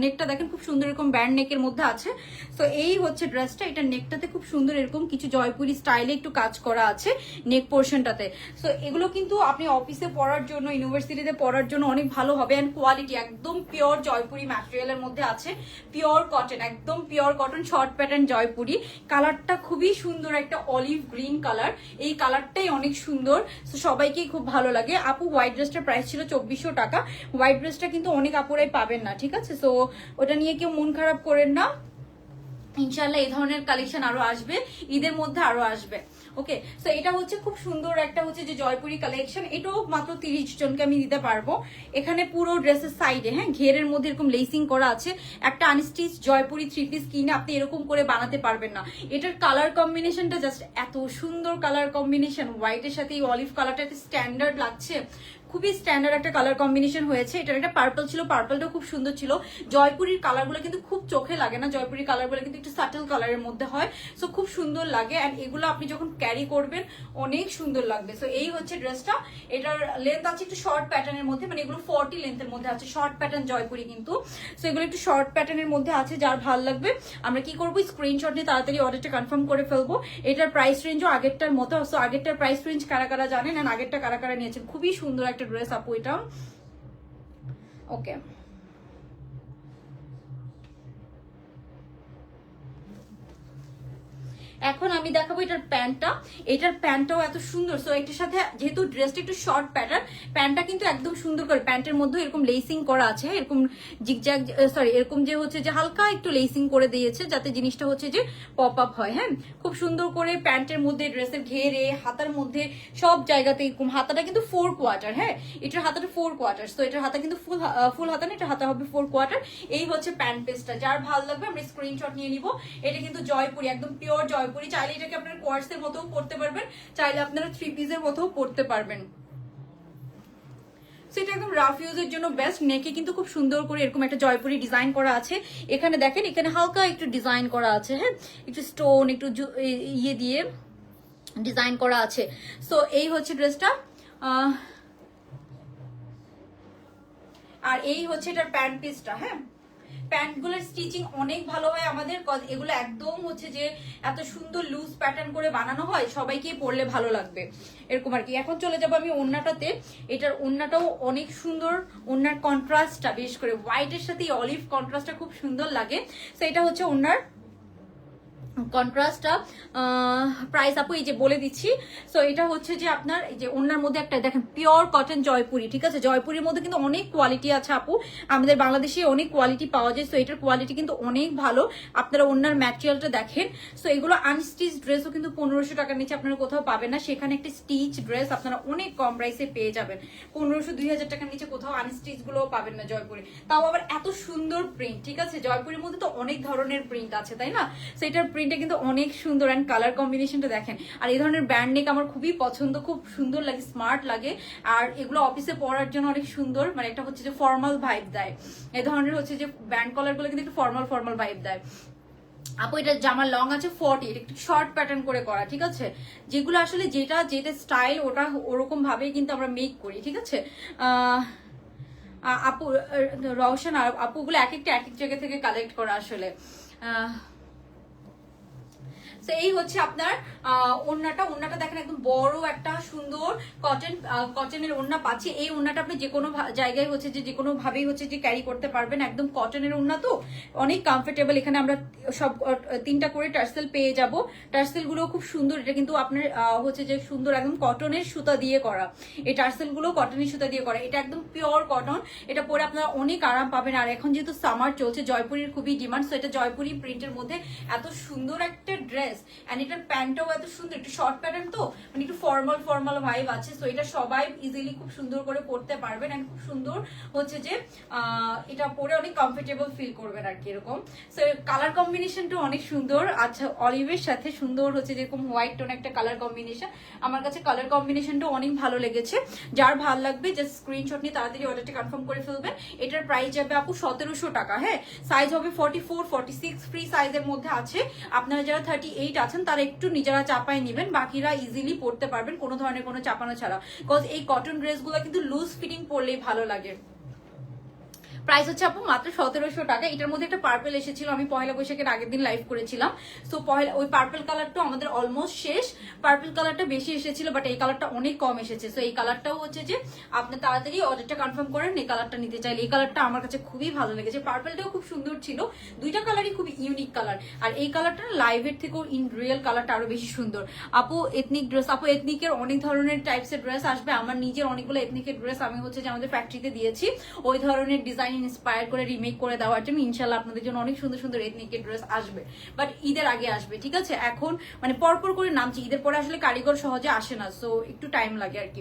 নেকটা দেখেন খুব সুন্দর, এরকম ব্যান্ড নেকের মধ্যে আছে। সো এই হচ্ছে ড্রেসটা। এটা নেকটাতে খুব সুন্দর এরকম কিছু জয়পুরি স্টাইলে একটু কাজ করা আছে নেক পোর্শনটাতে। সো এগুলো কিন্তু আপনি অফিসে পরার জন্য, ইউনিভার্সিটিতে পরার জন্য অনেক ভালো হবে। অ্যান্ড কোয়ালিটি একদম পিওর জয়পুরি ম্যাটেরিয়ালের মধ্যে আছে, পিওর কটন, একদম pure cotton short pattern Jaipuri. কালারটা খুবই সুন্দর, একটা অলিভ গ্রিন কালার। এই কালারটাই অনেক সুন্দর। সো সবাইকেই খুব ভালো লাগে। আপু হোয়াইট ড্রেসটার প্রাইস ছিল 2400 টাকা। হোয়াইট ড্রেসটা কিন্তু অনেক আপুরাই পাবেন না, ঠিক আছে। সো ওটা নিয়ে কেউ মন খারাপ করেন না, ইনশাল্লাহ এই ধরনের কালেকশন আরো আসবে, ঈদের মধ্যে আরো আসবে। ওকে, সো এটা হচ্ছে খুব সুন্দর একটা হচ্ছে যে জয়পুরি কালেকশন। এটাও মাত্র 30 জনকে আমি দিতে পারবো। এখানে পুরো ড্রেসের সাইডে হ্যাঁ ঘেরের মধ্যে এরকম লেসিং করা আছে। একটা আনস্টিচ জয়পুরি 3 পিস কিনে আপনি এরকম করে বানাতে পারবেন না। এটার কালার কম্বিনেশনটা জাস্ট এত সুন্দর কালার কম্বিনেশন, হোয়াইটের সাথে এই অলিভ কালারটা একটা স্ট্যান্ডার্ড লাগছে, খুবই স্ট্যান্ডার্ড একটা কালার কম্বিনেশন হয়েছে। এটার একটা পার্পল ছিল, পার্পলটাও খুব সুন্দর ছিল। জয়পুরির কালারগুলো কিন্তু খুব চোখে লাগে না, জয়পুরির কালারগুলো কিন্তু একটু সাটল কালারের মধ্যে হয়। সো খুব সুন্দর লাগে। অ্যান্ড এগুলো আপনি যখন ক্যারি করবেন অনেক সুন্দর লাগবে। সো এই হচ্ছে ড্রেসটা। এটার লেন্থ আছে একটু শর্ট প্যাটার্নের মধ্যে, মানে এগুলো 40 লেন্থের মধ্যে আছে, শর্ট প্যাটার্ন জয়পুরি কিন্তু। সো এগুলো একটু শর্ট প্যাটার্নের মধ্যে আছে। যার ভালো লাগবে আমরা কি করবো, স্ক্রিনশট নিয়ে তাড়াতাড়ি অর্ডারটা কনফার্ম করে ফেলবো। এটার প্রাইস রেঞ্জও আগেরটার মতো। সো আগেরটার প্রাইস রেঞ্জ কারা কারা জানেন, অ্যান্ড আগেরটা কারা কারা নিয়েছেন। খুবই সুন্দর একটা ড্রেস আপু এটা। ওকে, এখন আমি দেখাবো এটার প্যান্টটা। এটার প্যান্টটাও এত সুন্দর। সো এটার সাথে যেহেতু ড্রেসটা একটু শর্ট প্যাটার্ন, প্যান্টটা কিন্তু একদম সুন্দর করে প্যান্টের মধ্যে এরকম লেসিং করা আছে, এরকম জিগজ্যাগ, সরি এরকম যে হচ্ছে যে হালকা একটু লেসিং করে দিয়েছে যাতে জিনিসটা হচ্ছে যে পপ আপ হয়। হ্যাঁ, খুব সুন্দর করে প্যান্টের মধ্যে, ড্রেসের ঘেরে, হাতার মধ্যে সব জায়গাতে এরকম। হাতাটা কিন্তু 4 কোয়ার্টার। হ্যাঁ, এটার হাতাটা 4 কোয়ার্টার। তো এটার হাতা কিন্তু ফুল হাতা না, এটা হাতা হবে 4 কোয়ার্টার। এই হচ্ছে প্যান্ট পিসটা। যার ভালো লাগবে আমরা স্ক্রিনশট নিয়ে নিব। এটা কিন্তু জয়পুরি, একদম পিওর জয়পুরি। চাইলে এটাকে আপনারা কোয়ার্টসের মতোও পড়তে পারবেন, চাইলে আপনারা 3 পিসের মতোও পড়তে পারবেন। সো এটা একদম রাফ ইউজের জন্য বেস্ট। নেকে কিন্তু খুব সুন্দর করে এরকম একটা জয়পুরি ডিজাইন করা আছে। এখানে দেখেন এখানে হালকা একটু ডিজাইন করা আছে, হ্যাঁ, একটু স্টোন একটু ইয়ে দিয়ে ডিজাইন করা আছে। সো এই হচ্ছে ড্রেসটা, আর এই হচ্ছে এটার প্যান্ট পিসটা। হ্যাঁ, প্যান্টগুলোর স্টিচিং অনেক ভালো হয় আমাদের, এগুলো একদম হচ্ছে যে এত সুন্দর লুজ প্যাটার্ন করে বানানো হয়, সবাইকে পরলে ভালো লাগবে এরকম আর কি। এখন চলে যাবো আমি ওড়নাটাতে। এটার ওড়নাটাও অনেক সুন্দর, ওড়নার কন্ট্রাস্টটা বিশেষ করে হোয়াইটের সাথে অলিভ কন্ট্রাস্টটা খুব সুন্দর লাগে। তো এটা হচ্ছে ওড়নার কন্ট্রাস্টটা। প্রাইস আপু এই যে বলে দিচ্ছি। সো এটা হচ্ছে যে আপনার এই যে ওনার মধ্যে একটা দেখেন পিওর কটন জয়পুরি, ঠিক আছে, জয়পুরির মধ্যে কিন্তু অনেক কোয়ালিটি আছে আপু, আমাদের বাংলাদেশে অনেক কোয়ালিটি পাওয়া যায়। সো এটার কোয়ালিটি কিন্তু অনেক ভালো, আপনারা ওনার ম্যাটেরিয়ালটা দেখেন। সো এগুলো আনস্টিচ ড্রেসও কিন্তু 1500 টাকার নিচে আপনারা কোথাও পাবেন না, সেখানে একটি স্টিচ ড্রেস আপনারা অনেক কম প্রাইসে পেয়ে যাবেন। 1500-2000 টাকার নিচে কোথাও আনস্টিচ গুলো পাবেন না জয়পুরি, তাও আবার এত সুন্দর প্রিন্ট, ঠিক আছে। জয়পুরের মধ্যে তো অনেক ধরনের প্রিন্ট আছে, তাই না? সো এটার প্রিন্টটা কিন্তু অনেক সুন্দর, এন্ড কালার কম্বিনেশনটা দেখেন। আর এই ধরনের ব্যান্ড নেক আমার খুবই পছন্দ, খুব সুন্দর লাগে, স্মার্ট লাগে। আর এগুলো অফিসে পরার জন্য অনেক সুন্দর, মানে একটা হচ্ছে যে ফর্মাল ভাইব দেয়। এই ধরনের হচ্ছে যে ব্যান্ড কলার গুলো কিন্তু একটু ফর্মাল ফর্মাল ভাইব দেয়। আপু এটা জামার লং আছে 40, এটা একটু শর্ট প্যাটার্ন করে করা, ঠিক আছে। যেগুলো আসলে যেটা যেটা স্টাইল ওটা ওরকম ভাবেই কিন্তু আমরা মেক করি, ঠিক আছে। আপু রওশন আর আপুগুলো এক একটা এক এক জায়গা থেকে কালেক্ট করা আসলে। তো এই হচ্ছে আপনার ওড়নাটা দেখেন একদম বড় একটা সুন্দর কটনের ওড়না পাচ্ছি। এই ওড়নাটা আপনি যে কোনো জায়গায় হচ্ছে যে কোনো ভাবেই হচ্ছে যে ক্যারি করতে পারবেন, একদম কটনের ওড়না তো অনেক কমফোর্টেবল। এখানে আমরা সব 3টা করে টার্সেল পেয়ে যাব, টার্সেল গুলো খুব সুন্দর। এটা কিন্তু আপনার হচ্ছে যে সুন্দর একদম কটনের সুতা দিয়ে করা, এই টার্সেল গুলো কটনের সুতা দিয়ে করা, এটা একদম পিওর কটন। এটা পরে আপনারা অনেক আরাম পাবেন। আর এখন যেহেতু সামার চলছে, জয়পুরির খুবই ডিমান্ড, সো এটা জয়পুরি প্রিন্টের মধ্যে এত সুন্দর একটা ড্রেস। এন্ড এটার প্যান্টটাও এত সুন্দর, একটু শর্ট প্যাটার্ন তো মানে একটু ফর্মাল ফর্মাল ভাইব আছে। সো এটা সবাই ইজিলি খুব সুন্দর করে পরতে পারবেন, এন্ড খুব সুন্দর হচ্ছে যে এটা পরে অনেক কমফোর্টেবল ফিল করবেন আর কি এরকম। সো কালার কম্বিনেশনটা অনেক সুন্দর। আচ্ছা, অলিভের সাথে সুন্দর হচ্ছে যেরকম হোয়াইট টোন একটা কালার কম্বিনেশন, আমার কাছে কালার কম্বিনেশনটা অনেক ভালো লেগেছে। যার ভালো লাগবে জাস্ট স্ক্রিনশট নিয়ে তাড়াতাড়ি অর্ডারটা কনফার্ম করে ফেলবেন। এটার প্রাইস যাবে আপু 1700 টাকা। হ্যাঁ, সাইজ হবে 44, 46 ফ্রি সাইজের মধ্যে আছে। আপনারা যারা 38 আছেন তারা একটু নিজেরা চাপায় নেবেন, বাকিরা ইজিলি পরতে পারবেন কোনো ধরনের কোনো চাপানো ছাড়া। বিকজ এই কটন ড্রেসগুলো কিন্তু লুজ ফিটিং পরলেই ভালো লাগে। প্রাইস হচ্ছে আপু মাত্র 1700 টাকা। এটার মধ্যে একটা পার্পল এসেছিল, আমি পয়লা বৈশাখের আগের দিন লাইভ করেছিলাম। সো ওই পার্পল কালারটা আমাদের অলমোস্ট শেষ। পার্পল কালারটা বেশি এসেছিল, বাট এই কালারটা অনেক কম এসেছে। সো এই কালারটাও হচ্ছে যে আপনি তাড়াতাড়ি অর্ডারটা কনফার্ম করেন এই কালারটা নিতে চাইলে। এই কালারটা আমার কাছে খুবই ভালো লেগেছে, পার্পলটাও খুব সুন্দর ছিল, দুইটা কালারই খুব ইউনিক কালার। আর এই কালারটা লাইভের থেকেও ইন রিয়েল কালারটা আরো বেশি সুন্দর। আপু এথনিক ড্রেস, আপু এথনিকের অনেক ধরনের টাইপসের ড্রেস আসবে। আমার নিজের অনেকগুলো এথনিকের ড্রেস আমি হচ্ছে যে আমাদের ফ্যাক্টরিতে দিয়েছি, ওই ধরনের ডিজাইন ইন্সপায়ার করে রিমেক করে দেওয়ার জন্য। ইনশাল্লাহ আপনাদের জন্য অনেক সুন্দর সুন্দর এথনিকের ড্রেস আসবে, বাট ঈদের আগে আসবে, ঠিক আছে। এখন মানে পরপর করে নামছি, ঈদের পরে আসলে কারিগর সহজে আসে না, সো একটু টাইম লাগে আর কি।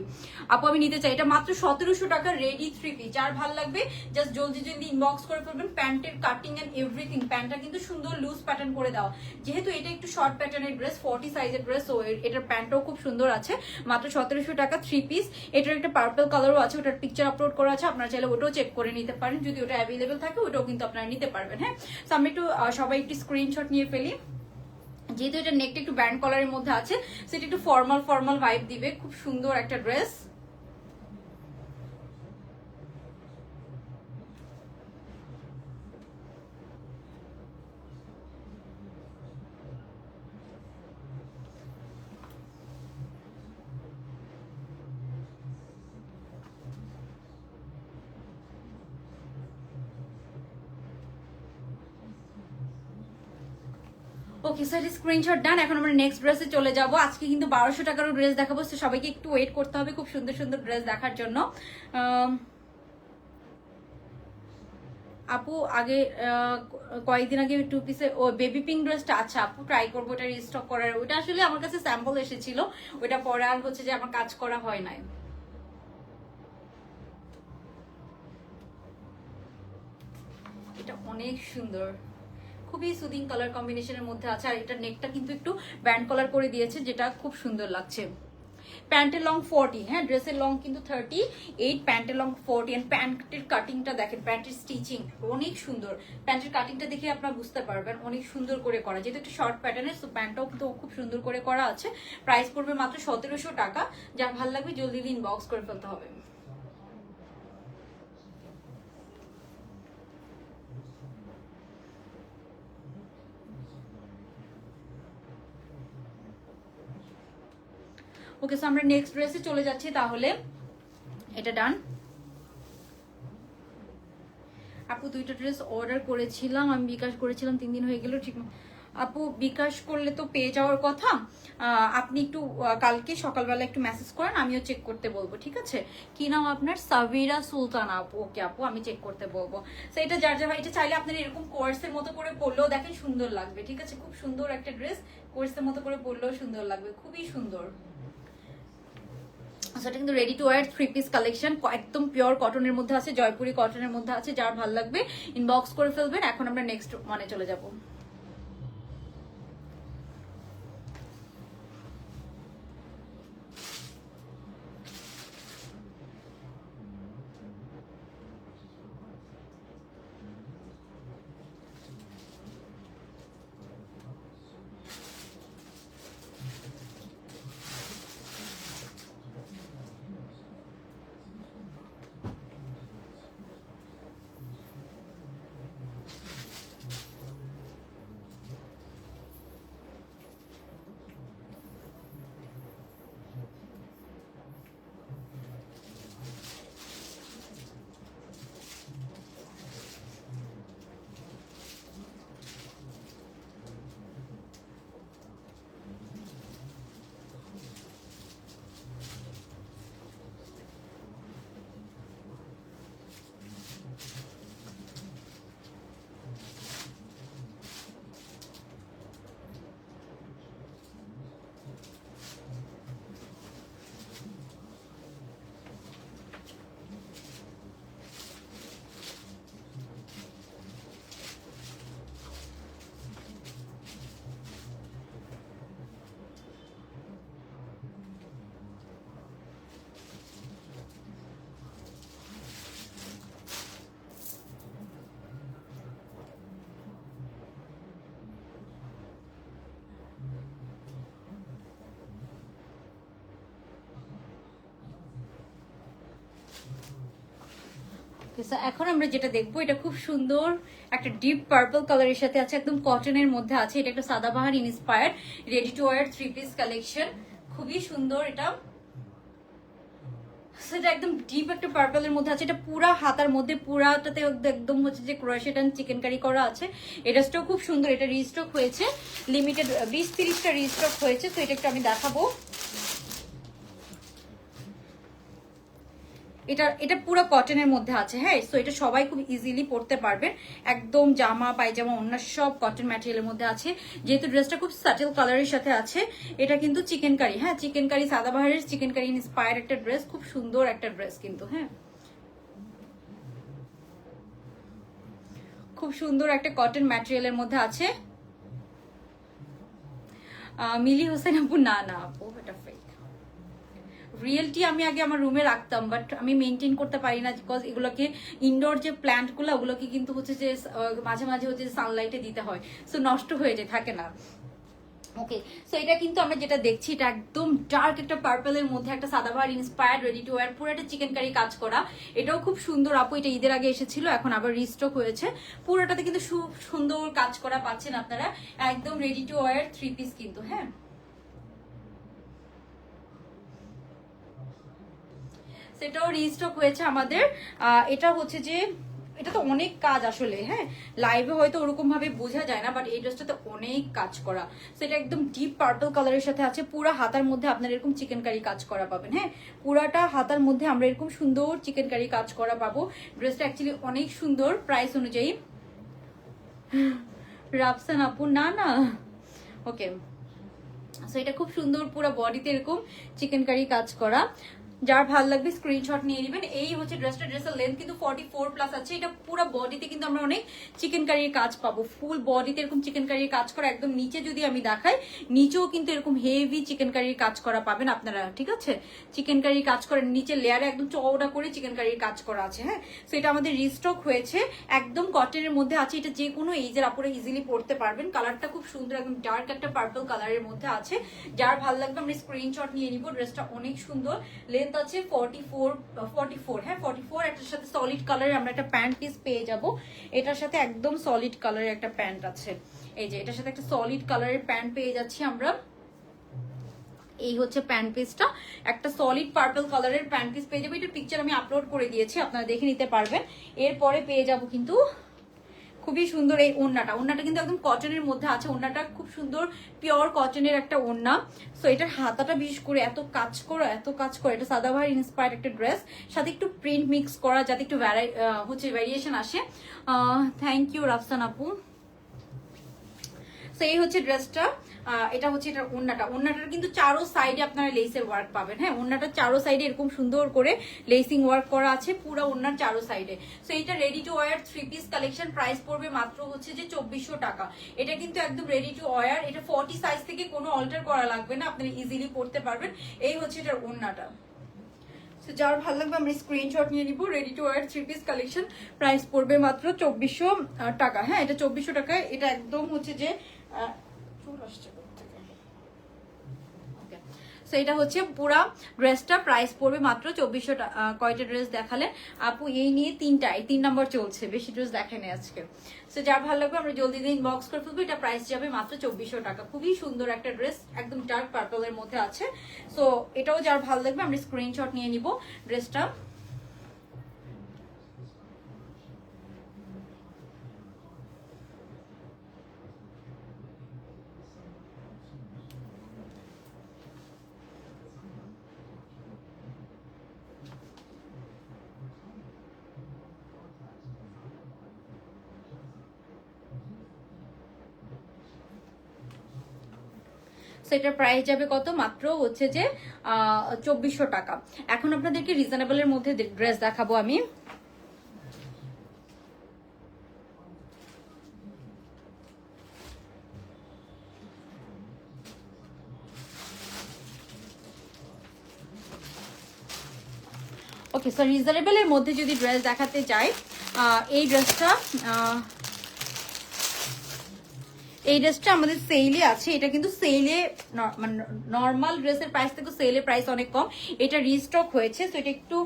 আপু আমি নিতে চাই, এটা মাত্র 1700 টাকা রেডি 3 পিস। যার ভালো লাগবে জাস্ট জলদি জলদি ইনবক্স করে ফেলবেন। প্যান্টের কাটিং এন্ড এভরিথিং, প্যান্টটা কিন্তু সুন্দর লুজ প্যাটার্ন করে দেওয়া, যেহেতু এটা একটু শর্ট প্যাটার্নের ড্রেস, 40 সাইজের ড্রেস, সো এটার প্যান্টটাও খুব সুন্দর আছে। মাত্র 1700 টাকা 3 পিস। এটার একটা পার্পল কালারও আছে, ওটার পিকচার আপলোড করা আছে, আপনারা চাইলে ওটাও চেক করে নিতে পারেন, যদি ওটা অ্যাভেলেবেল থাকে ওটাও কিন্তু আপনারা নিতে পারবেন। হ্যাঁ, তো আমি একটু সবাই একটু স্ক্রিনশট নিয়ে ফেলি, যেহেতু এটা নেকটা একটু ব্যান্ড কলারের মধ্যে আছে, সেটা একটু ফর্মাল ফর্মাল ভাইব দিবে। খুব সুন্দর একটা ড্রেস। ওকে স্যার, স্ক্রিনশট ডান। এখন আমরা নেক্সট ড্রেসে চলে যাব। আজকে কিন্তু 1200 টাকারও ড্রেস দেখাবো, তো সবাইকে একটু ওয়েট করতে হবে খুব সুন্দর সুন্দর ড্রেস দেখার জন্য। আপু আগে কয়েকদিন আগে 2 পিসের ও বেবি পিঙ্ক ড্রেসটা, আচ্ছা আপু ট্রাই করবো ওটা রিস্টক করার। ওটা আসলে আমার কাছে স্যাম্পল এসেছিল, ওটা পরে আর হচ্ছে যে আমার কাজ করা হয় নাই। এটা অনেক সুন্দর, খুবই সুদিং কালার কম্বিনেশনের মধ্যে আছে। আর এটা নেকটা কিন্তু একটু ব্যান্ড কলার করে দিয়েছে, যেটা খুব সুন্দর লাগছে। প্যান্টের লং 40, হ্যাঁ ড্রেসের লং কিন্তু 38, প্যান্টের লং 40। এন্ড প্যান্টের কাটিংটা দেখেন, প্যান্টের স্টিচিং অনেক সুন্দর। প্যান্টের কাটিংটা দেখে আপনারা বুঝতে পারবেন অনেক সুন্দর করে করা, যেহেতু একটা শর্ট প্যাটার্নের, তো প্যান্টটাও কিন্তু খুব সুন্দর করে করা আছে। প্রাইস পড়বে মাত্র 1700 টাকা। যার ভালো লাগবে জলদি ইনবক্স করে ফেলতে হবে। ওকে, সো আমরা নেক্সট ড্রেসে চলে যাচ্ছি তাহলে। এটা ডান। আপু দুইটা ড্রেস অর্ডার করেছিলাম, আমি বিকাশ করেছিলাম 3 দিন হয়ে গেল, ঠিক। আপু বিকাশ করলে তো পেয়ে যাওয়ার কথা, আপনি একটু কালকে সকালবেলা একটু মেসেজ করেন, আমিও চেক করতে বলবো, ঠিক আছে। কি নাম আপনার? সাবিরা সুলতান আপু। ওকে আপু, আমি চেক করতে বলবো। তো এটা যার যার, এটা চাইলে আপনার এরকম কোর্সের মতো করে পরলেও দেখেন সুন্দর লাগবে, ঠিক আছে। খুব সুন্দর একটা ড্রেস, কোর্সের মতো করে পরলেও সুন্দর লাগবে, খুবই সুন্দর। সেটা কিন্তু ready to wear 3 piece collection, একদম পিওর কটনের মধ্যে আছে, জয়পুরি কটনের মধ্যে আছে। যার ভালো লাগবে ইনবক্স করে ফেলবেন। এখন আমরা নেক্সট মানে চলে যাব। এখন আমরা যেটা দেখবো, এটা খুব সুন্দর একটা ডিপ পার্পল কালারের সাথে আছে, একদম কটনের মধ্যে আছে। এটা একটা Sadabahar inspired ready to wear 3 piece collection, খুবই সুন্দর। এটা সেটা একদম ডিপ একটা পার্পলের মধ্যে আছে। এটা পুরা হাতার মধ্যে পুরাটাতে একদম হচ্ছে যে ক্রোশেট এন্ড চিকেন কারি করা আছে। এটাও খুব সুন্দর। এটা রিস্টক হয়েছে, লিমিটেড 20-30টা রিস্টক হয়েছে। তো এটা একটু আমি দেখাবো। এটা পুরো কটনের মধ্যে আছে, হ্যাঁ। সো এটা সবাই খুব ইজিলি পরতে পারবেন, একদম জামা পায়জামা অন্য সব কটন ম্যাটেরিয়ালের মধ্যে আছে। যেহেতু ড্রেসটা খুব সাটেল কালারের সাথে আছে, এটা কিন্তু চিকেন কারি, হ্যাঁ চিকেন কারি, সাদাবাহারের চিকেন কারি ইন্সপায়ার্ড একটা ড্রেস, খুব সুন্দর একটা ড্রেস কিন্তু, হ্যাঁ খুব সুন্দর একটা কটন ম্যাটেরিয়ালের মধ্যে আছে। মিলি হোসেন আপু, না না আপু এটা ফেক। রিয়েলটি আমি আগে আমার রুমে রাখতাম, বাট আমি মেনটেন করতে পারি না, বিকজ এগুলোকে ইনডোর যে প্ল্যান্ট গুলো ওগুলোকে কিন্তু হচ্ছে যে মাঝে মাঝে হচ্ছে সানলাইটে দিতে হয়, সো নষ্ট হয়ে যায়, থাকে না। ওকে, সো এটা কিন্তু আমরা যেটা দেখছি, এটা একদম ডার্ক একটা পার্পলের মধ্যে একটা Sadabahar inspired ready to wire, পুরো একটা চিকেন কারি কাজ করা। এটাও খুব সুন্দর আপু, এটা ঈদের আগে এসেছিল, এখন আবার রিস্টক হয়েছে। পুরোটাতে কিন্তু সুন্দর কাজ করা পাচ্ছেন আপনারা, একদম রেডি টু ওয়্যার 3 পিস কিন্তু, হ্যাঁ সেটাও রিস্টক হয়েছে আমাদের। এটা হচ্ছে যে এটা তো অনেক কাজ আসলে, হ্যাঁ লাইভে হয়তো ওরকম ভাবে বোঝা যায় না, বাট এই ড্রেসটাতে অনেক কাজ করা। সেটা একদম ডিপ পার্পল কালারের সাথে আছে, পুরো হাতার মধ্যে আপনার এরকম চিকেন কারি কাজ করা পাবেন, হ্যাঁ পুরাটা হাতার মধ্যে আমরা এরকম সুন্দর চিকেন কারি কাজ করা পাবো। ড্রেসটা অ্যাকচুয়ালি অনেক সুন্দর প্রাইস অনুযায়ী। রাফসান আপু, না না ওকে। সো এটা খুব সুন্দর, পুরো বডিতে এরকম চিকেন কারি কাজ করা। যার ভালো লাগবে স্ক্রিনশট নিয়ে নেবেন। এই হচ্ছে ড্রেসটা, ড্রেসের লেন্থ কিন্তু 44+ আছে। এটা পুরো বডিতে কিন্তু আমরা অনেক চিকেন কারির কাজ পাবো, ফুল বডিতে এরকম চিকেন কারির কাজ করা। একদম নিচে যদি আমি দেখাই, নিচেও কিন্তু এরকম হেভি চিকেন কারির কাজ করা পাবেন আপনারা, ঠিক আছে? চিকেন কারির কাজ করেন, নিচে লেয়ারে একদম চওড়া করে চিকেন কারির কাজ করা আছে। হ্যাঁ, সো এটা আমাদের রিস্টক হয়েছে, একদম কটনের মধ্যে আছে। এটা যে কোনো এইজের আপুরা ইজিলি পরতে পারবেন। কালারটা খুব সুন্দর, একদম ডার্ক একটা পার্পল কালারের মধ্যে আছে। যার ভালো লাগবে আমরা স্ক্রিনশট নিয়ে নিব। ড্রেসটা অনেক সুন্দর, লেন্থ আছে 44, হ্যাঁ 44। এটার সাথে সলিড কালারের আমরা একটা প্যান্ট পিস পেয়ে যাব। এটার সাথে একদম সলিড কালারের একটা প্যান্ট আছে। এই যে এটার সাথে একটা সলিড কালারের প্যান্ট পেয়ে যাচ্ছি আমরা। এই হচ্ছে প্যান্ট পিসটা, একটা সলিড পার্পল কালারের প্যান্ট পিস পেয়ে যাবো। এটার পিকচার আমি আপলোড করে দিয়েছি, আপনারা দেখে নিতে পারবেন। এরপরে পেয়ে যাব কিন্তু খুবই সুন্দর এই ওড়নাটা। ওড়নাটা কিন্তু একদম কটনের মধ্যে আছে। ওড়নাটা খুব সুন্দর পিওর কটনের একটা ওড়না। সো এটার হাতাটা বিশেষ করে এত কাজ করা, এত কাজ করা। এটা সাদাবাহার ইন্সপায়ার্ড একটা ড্রেস, সাথে একটু প্রিন্ট মিক্স করা, যাতে একটু ভ্যারিয়েশন আসে। থ্যাংক ইউ রাফসান আপু। সো এই হচ্ছে ড্রেসটা, এটা হচ্ছে এটার ওড়নাটা। ওড়নাটার কিন্তু চারো সাইডে আপনারা লেসের ওয়ার্ক পাবেন। হ্যাঁ, ওড়নাটার চারো সাইডে এরকম সুন্দর করে লেসিং ওয়ার্ক করা আছে পুরো ওড়নার চারো সাইডে। সো এটা ready to wear 3 piece collection, price পড়বে মাত্র হচ্ছে যে 2400 টাকা। এটা কিন্তু একদম রেডি টু ওয়্যার। এটা 40 সাইজ থেকে কোনো অল্টার করা লাগবে না, আপনারা ইজিলি পড়তে পারবেন। এই হচ্ছে এটার ওড়নাটা। যার ভালো লাগবে আমরা স্ক্রিনশট নিয়ে নিব। Ready to wear 3 piece collection, price পড়বে মাত্র 2400 টাকা। হ্যাঁ, এটা 2400 টাকায়। এটা একদম হচ্ছে যে এটা হচ্ছে পুরা ড্রেসটা, প্রাইস পড়বে মাত্র 2400 টাকা। কয়টা ড্রেস দেখালেন আপু? এই নিয়ে 3 নাম্বার চলছে, বেশি ড্রেস দেখায়নি আজকে। সো যার ভালো লাগবে আমরা জলদি দিন বক্স করে ফেলবো। এটা প্রাইস যাবে মাত্র 2400 টাকা। খুবই সুন্দর একটা ড্রেস, একদম ডার্ক পার্পলের মধ্যে আছে। সো এটাও যার ভালো লাগবে আমরা স্ক্রিনশট নিয়ে নিব ড্রেসটা। সেটার প্রাইস যাবে কত? মাত্র হচ্ছে যে 2400 টাকা। এখন আপনাদেরকে রিজনেবলের মধ্যে ড্রেস দেখাবো আমি। ওকে, সো রিজনেবলের মধ্যে যদি ড্রেস দেখাতে যাই, এই ড্রেসটা আমাদের সেলে আছে। এটা কিন্তু সেলে মানে নর্মাল ড্রেসের প্রাইস থেকে সেলে প্রাইস অনেক কম। এটা রিস্টক হয়েছে। তো এটা একটু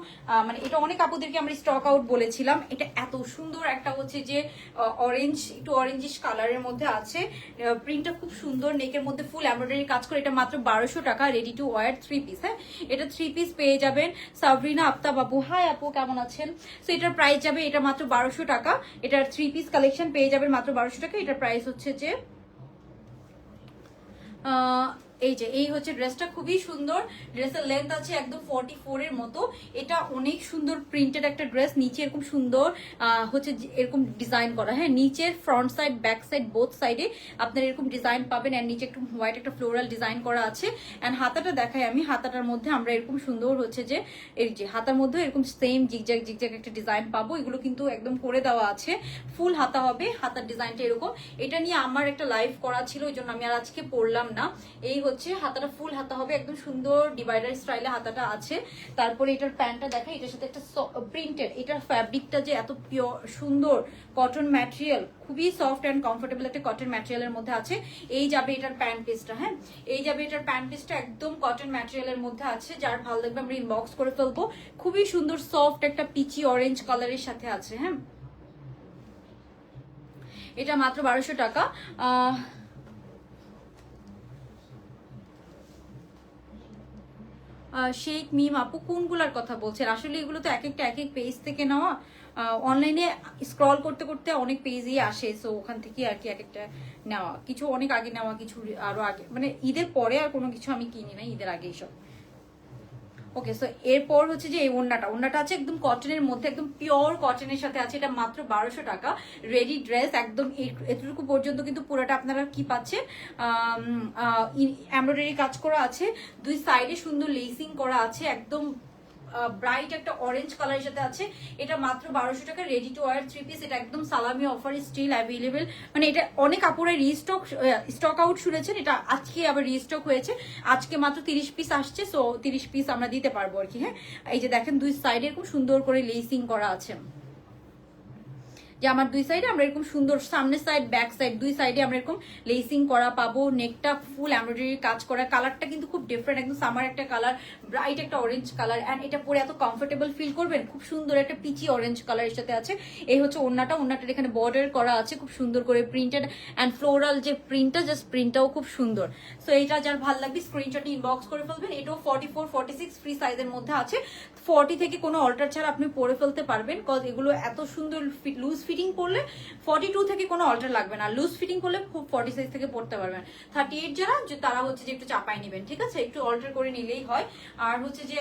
মানে এটা অনেক আপুদেরকে আমরা স্টক আউট বলেছিলাম। এটা এত সুন্দর একটা হচ্ছে যে অরেঞ্জ, একটু অরেঞ্জিশ কালারের মধ্যে আছে। প্রিন্টটা খুব সুন্দর, নেকের মধ্যে ফুল এমব্রয়ডারি কাজ করে। এটা মাত্র 1200 টাকা, রেডি টু ওয়্যার 3 পিস। হ্যাঁ, এটা 3 পিস পেয়ে যাবেন। সাবরিনা আফতাব আপু, হাই আপু, কেমন আছেন? সো এটার প্রাইস যাবে এটা মাত্র 1200 টাকা। এটার 3 পিস কালেকশন পেয়ে যাবেন মাত্র 1200 টাকা। এটার প্রাইস হচ্ছে যে এই যে এই হচ্ছে ড্রেসটা, খুবই সুন্দর। ড্রেসের লেন্থ আছে একদম 44 এর মতো। এটা অনেক সুন্দর প্রিন্টেড একটা ড্রেস। নিচে এরকম সুন্দর হচ্ছে এরকম ডিজাইন করা। হ্যাঁ, নিচের front side back side both সাইডে আপনার এরকম ডিজাইন পাবেন। এন্ড নিচে একটু হোয়াইট একটা ফ্লোরাল ডিজাইন করা আছে। এন্ড হাতাটা দেখাই আমি। হাতাটার মধ্যে আমরা এরকম সুন্দর হচ্ছে যে এই যে হাতার মধ্যে এরকম সেম জিগজ্যাগ জিগজ্যাগ একটা ডিজাইন পাবো। এগুলো কিন্তু একদম করে দেওয়া আছে, ফুল হাতা হবে। হাতার ডিজাইনটা এরকম। এটা নিয়ে আমার একটা লাইভ করা ছিল, ওই জন্য আমি আর আজকে পড়লাম না। এই হচ্ছে হাতাটা, ফুল হাতা হবে, একদম সুন্দর ডিভাইডার স্টাইলে হাতাটা আছে। তারপরে এটার প্যান্টটা দেখা, এটার সাথে একটা প্রিন্টেড, এটার ফ্যাব্রিকটা যে এত পিওর সুন্দর, কটন ম্যাটেরিয়াল, খুবই সফট অ্যান্ড কমফোর্টেবল একটা কটন ম্যাটেরিয়ালের মধ্যে আছে। এই যাবে এটার প্যান্ট পিসটা। হ্যাঁ, এই যাবে এটার প্যান্ট পিসটা, একদম কটন ম্যাটেরিয়ালের মধ্যে আছে। যার ভালো লাগবে আমরা ইনবক্স করে ফেলবো। খুবই সুন্দর সফট একটা পিচি অরেঞ্জ কালারের সাথে আছে। হ্যাঁ, এটা মাত্র 1200 টাকা। শেখ মিম আপু কোনগুলার কথা বলছেন? আসলে এগুলো তো এক একটা এক এক পেজ থেকে নেওয়া। অনলাইনে স্ক্রল করতে করতে অনেক পেজই আসে, সো ওখান থেকে আর কি এক একটা নেওয়া। কিছু অনেক আগে নেওয়া, কিছু আরো আগে, মানে ঈদের পরে আর কোনো কিছু আমি কিনি না, ঈদের আগেই সব। ওকে, সো এরপর হচ্ছে যে এই ওড়নাটা আছে একদম কটনের মধ্যে, একদম পিওর কটনের সাথে আছে। এটা মাত্র 1200 টাকা। রেডি ড্রেস একদম এতটুকু পর্যন্ত কিন্তু পুরোটা আপনারা কি পাচ্ছেন, এমব্রয়ডারি কাজ করা আছে। দুই সাইডে সুন্দর লেসিং করা আছে, একদম ব্রাইট একটা অরেঞ্জ কালারের সাথে আছে। এটা মাত্র 1200 টাকা, রেডি টু ওয়্যার 3 পিস। এটা একদম সালামি অফার, স্টিল অ্যাভেলেবেল। মানে এটা অনেক কাপড়ে স্টক আউট শুনেছেন, এটা আজকে আবার রিস্টক হয়েছে। আজকে মাত্র 30 পিস আসছে, সো 30 পিস আমরা দিতে পারবো আর কি। হ্যাঁ, এই যে দেখেন দুই সাইডে খুব সুন্দর করে লেসিং করা আছে, যে আমার দুই সাইডে আমরা এরকম সুন্দর, সামনের সাইড ব্যাক সাইড দুই সাইডে আমরা এরকম লেসিং করা পাবো। নেকটা ফুল এমব্রয়ডারি কাজ করা, কালারটা কিন্তু খুব ডিফারেন্ট, একদম সামার একটা কালার, ব্রাইট একটা অরেঞ্জ কালার। অ্যান্ড এটা পরে এত কমফোর্টেবল ফিল করবেন, খুব সুন্দর একটা পিচি অরেঞ্জ কালারের সাথে আছে। এই হচ্ছে ওড়নাটার এখানে বর্ডার করা আছে খুব সুন্দর করে প্রিন্টেড অ্যান্ড ফ্লোরাল যে প্রিন্টটা, জাস্ট প্রিন্টটাও খুব সুন্দর। সো এইটা যার ভালো লাগবে স্ক্রিনশট ইনবক্স করে ফেলবেন। এটাও 44 46 ফ্রি সাইজের মধ্যে আছে। 40 থেকে কোনো অল্টার ছাড়া আপনি পরে ফেলতে পারবেন, কজ এগুলো এত সুন্দর লুজ ফিটিং করলে 42 থেকে কোনো অল্টার লাগবে না, লুজ ফিটিং করলে খুব 46 থেকে পড়তে পারবেন। 38 যারা তারা হচ্ছে যে একটু চাপাই নেবেন, ঠিক আছে, একটু অল্টার করে নিলেই হয়। আর হচ্ছে যে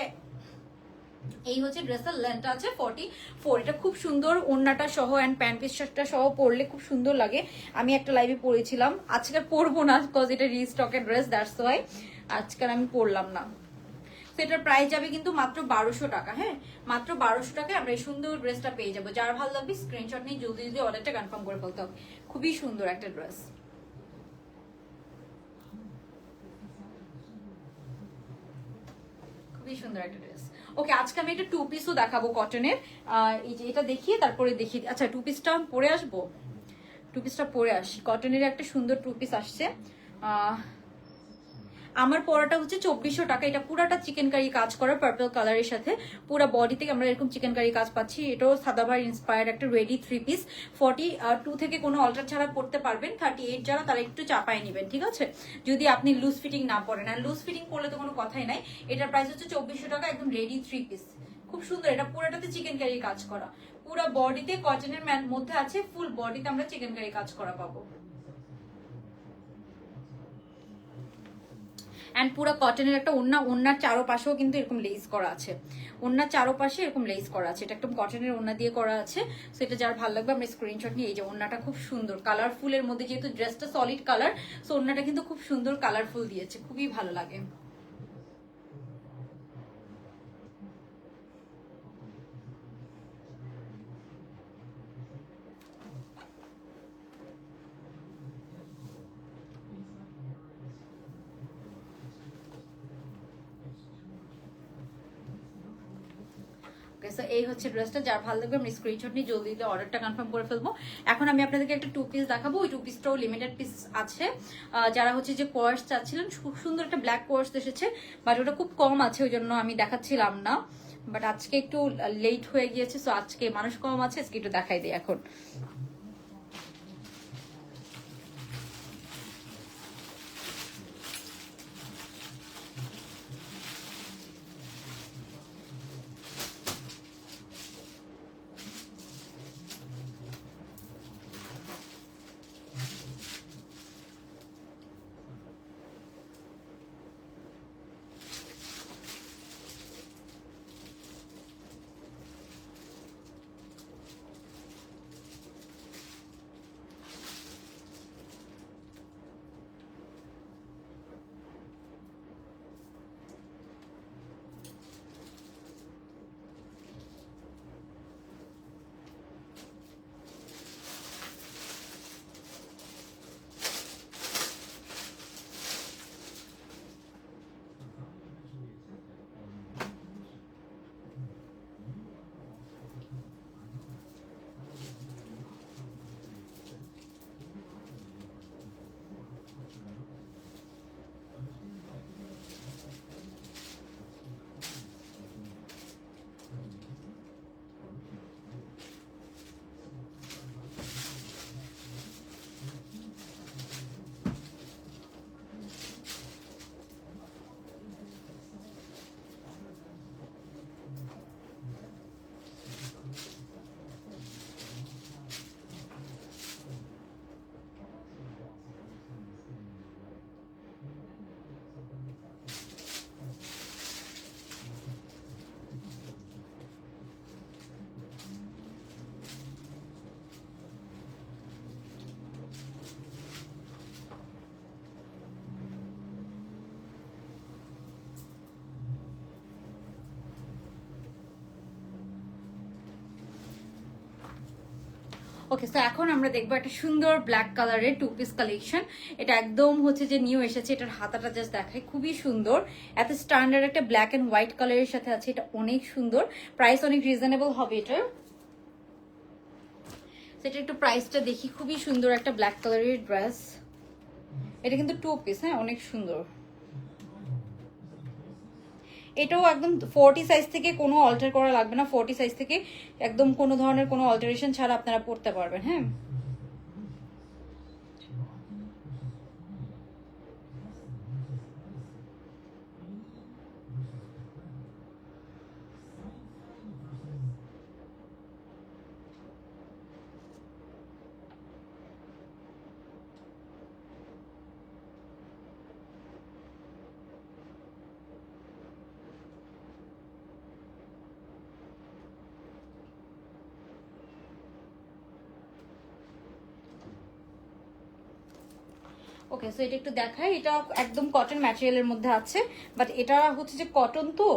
এই হচ্ছে ড্রেসের লেন্থটা আছে 44। এটা খুব সুন্দর, ওড়নাটা সহ অ্যান্ড প্যান্ট পিসটা সহ পরলে খুব সুন্দর লাগে। আমি একটা লাইভে পরেছিলাম, আজকে পরবো না কজ এটা রিস্টকের ড্রেস, দ্যাটস ওয়াই আজকাল আমি পরলাম না। এটার প্রাইস যাবে কিন্তু মাত্র 1200 টাকা। হ্যাঁ, মাত্র 1200 টাকায় আমরা এই সুন্দর ড্রেসটা পেয়ে যাবো। যার ভালো লাগবে স্ক্রিনশট নিয়ে জলদি জলদি অর্ডারটা কনফার্ম করে ফেলতে হবে। খুবই সুন্দর একটা ড্রেস, খুবই সুন্দর একটা ড্রেস। ওকে, আজকে আমি একটা 2 পিসও দেখাবো কটনের। এই যে এটা দেখিয়ে তারপরে দেখিয়ে, আচ্ছা 2 পিসটা পরে আসবো, 2 পিসটা পরে আসি। কটনের একটা সুন্দর 2 পিস আসছে। আমার পরাটা হচ্ছে 2400 টাকা। এটা পুরাটা চিকেন কারি কাজ করা পার্পল কালারের সাথে, পুরো বডিতে আমরা এরকম চিকেন কারি কাজ পাচ্ছি। এটাও সাদাবার ইন্সপায়ার্ড একটা রেডি 3 পিস। 42 থেকে কোনো অল্টার ছাড়া পড়তে পারবেন। 38 যারা তারা একটু চাপায় নেবেন, ঠিক আছে, যদি আপনি লুজ ফিটিং না পরেন। আর লুজ ফিটিং করলে তো কোনো কথাই নাই। এটার প্রাইস হচ্ছে 2400 টাকা, একদম রেডি 3 পিস। খুব সুন্দর, এটা পুরোটাতে চিকেন কারি কাজ করা, পুরো বডিতে কটনের মধ্যে আছে, ফুল বডিতে আমরা চিকেন কারি কাজ করা পাবো। অ্যান্ড পুরো কটনের একটা ওড়নার চারোপাশেও কিন্তু এরকম লেস করা আছে, ওড়নার চারোপাশে এরকম লেস করা আছে। এটা একদম কটনের ওড়না দিয়ে করা আছে। সো এটা যার ভালো লাগবে আমরা স্ক্রিনশট নিয়ে, এই যে ওড়নাটা খুব সুন্দর কালারফুলের মধ্যে, যেহেতু ড্রেসটা সলিড কালার, সো ওড়নাটা কিন্তু খুব সুন্দর কালারফুল দিয়েছে, খুবই ভালো লাগে। এই হচ্ছে ড্রেসটা, যার ভালো লাগবে আমরা স্ক্রিনশট নিয়ে জলদি অর্ডারটা কনফার্ম করে ফেলবো। এখন আমি আপনাদেরকে একটা 2 পিস দেখাবো। ওই 2 পিসটাও লিমিটেড পিস আছে। যারা হচ্ছে যে কোয়ার্স চাচ্ছিলেন, খুব সুন্দর একটা ব্ল্যাক কোয়ার্স এসেছে, বাট ওটা খুব কম আছে, ওই জন্য আমি দেখাচ্ছিলাম না। বাট আজকে একটু লেট হয়ে গিয়েছে, সো আজকে মানুষ কম আছে, আজকে একটু দেখাই দিই এখন। ওকে, সো এখন আমরা দেখবো একটা সুন্দর ব্ল্যাক কালারের টু পিস কালেকশন। এটা একদম হচ্ছে যে নিউ এসেছে। এটার হাতাটা জাস্ট দেখায়, খুবই সুন্দর। এত স্ট্যান্ডার্ড একটা ব্ল্যাক এন্ড হোয়াইট কালারের সাথে আছে। এটা অনেক সুন্দর, প্রাইস অনেক রিজনেবল হবে এটার। সেটা একটু প্রাইসটা দেখি। খুবই সুন্দর একটা ব্ল্যাক কালারের ড্রেস। এটা কিন্তু টু পিস, হ্যাঁ, অনেক সুন্দর। এটাও একদম 40 সাইজ থেকে কোনো অল্টার করা লাগবে না। 40 সাইজ থেকে একদম কোনো ধরনের কোনো অল্টারেশন ছাড়া আপনারা পড়তে পারবেন। হ্যাঁ, ওকে, সো এটা একটু দেখাই। এটা একদম কটন ম্যাটেরিয়ালের মধ্যে আছে, বাট এটা হচ্ছে যে কটন তো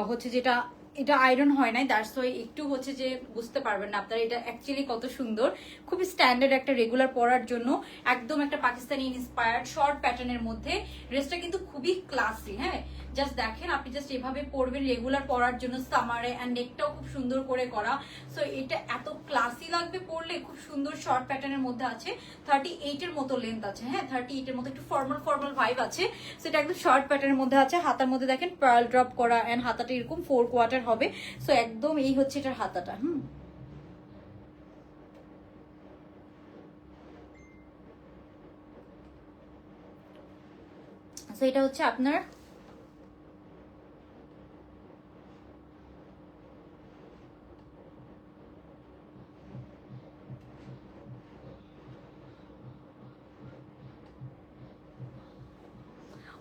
হচ্ছে যেটা এটা আয়রন হয় নাই, দ্যাটস ওয়াই একটু হচ্ছে যে বুঝতে পারবেন না আপনারা এটা অ্যাকচুয়ালি কত সুন্দর। খুবই স্ট্যান্ডার্ড একটা রেগুলার পরার জন্য, একদম একটা পাকিস্তানি ইন্সপায়ার্ড শর্ট প্যাটার্নের মধ্যে। ড্রেসটা কিন্তু খুবই ক্লাসি। হ্যাঁ, জাস্ট দেখেন, আপনি জাস্ট এভাবে পরবেন রেগুলার পরার জন্য সামারে, অ্যান্ড নেকটাও খুব সুন্দর করে করা। সো এটা এত ক্লাসি লাগবে পরলে। খুব সুন্দর শর্ট প্যাটার্নের মধ্যে আছে। 38 এর মতো লেন্থ আছে। হ্যাঁ, 38 এর মতো একটু ফর্মাল ফর্মাল ভাইব আছে। সেটা একদম শর্ট প্যাটার্নের মধ্যে আছে। হাতার মধ্যে দেখেন পার্ল ড্রপ করা, এন্ড হাতাটা এরকম 4 কোয়ার্টার হবে। সো একদম এই হচ্ছে এটার হাতাটা। সো এটা হচ্ছে আপনার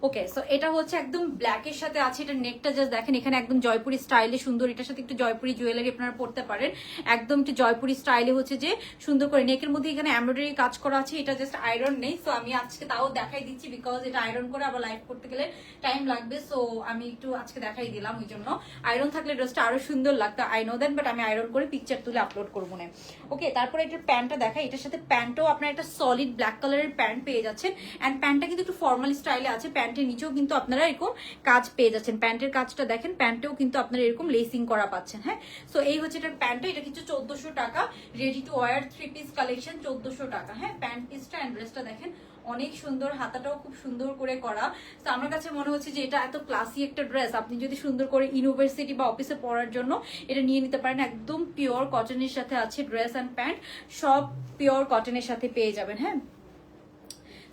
ওকে। সো এটা হচ্ছে একদম ব্ল্যাক এর সাথে আছে। এটা নেকটা জাস্ট দেখেন, এখানে একদম জয়পুরি স্টাইলে সুন্দর। এটার সাথে একটু জয়পুরি জুয়েলারি আপনারা পড়তে পারেন। একদম একটু জয়পুরি স্টাইলে হচ্ছে যে সুন্দর করে নেকের মধ্যে এখানে এমব্রয়ডারি কাজ করা আছে। এটা জাস্ট আয়রন নেই। সো আমি আজকে তাও দেখাই দিচ্ছি, বিকজ এটা আয়রন করে আবার লাইভ করতে গেলে টাইম লাগবে। সো আমি একটু আজকে দেখাই দিলাম। ওই জন্য আয়রন থাকলে ড্রেসটা আরো সুন্দর লাগতো, আই নো দেন, বাট আমি আয়রন করে পিকচার তুলে আপলোড করবো না। ওকে, তারপরে এটার প্যান্টটা দেখাই। এটার সাথে প্যান্টও আপনার একটা সলিড ব্ল্যাক কালারের প্যান্ট পেয়ে যাচ্ছেন। অ্যান্ড প্যান্টটা কিন্তু একটু ফর্মাল স্টাইলে আছে। প্যান্টের নিচেও কিন্তু আপনারা এরকম কাজ পেয়ে যাচ্ছেন। প্যান্টের কাজটা দেখেন, প্যান্টেও কিন্তু আপনারা এরকম লেসিং করা পাচ্ছেন। হ্যাঁ, সো এই হচ্ছে এটার প্যান্টটা। এটা কিন্তু 1400 টাকা। Ready to wear 3 piece collection 1400 টাকা। হ্যাঁ, প্যান্ট পিসটা অ্যান্ড ড্রেসটা দেখেন অনেক সুন্দর। হাতাটাও খুব সুন্দর করে করা। তো আমার কাছে মনে হচ্ছে যে এটা এত ক্লাসি একটা ড্রেস, আপনি যদি সুন্দর করে ইউনিভার্সিটি বা অফিসে পরার জন্য এটা নিয়ে নিতে পারেন। একদম পিওর কটনের সাথে আছে। ড্রেস অ্যান্ড প্যান্ট সব পিওর কটনের সাথে পেয়ে যাবেন। হ্যাঁ,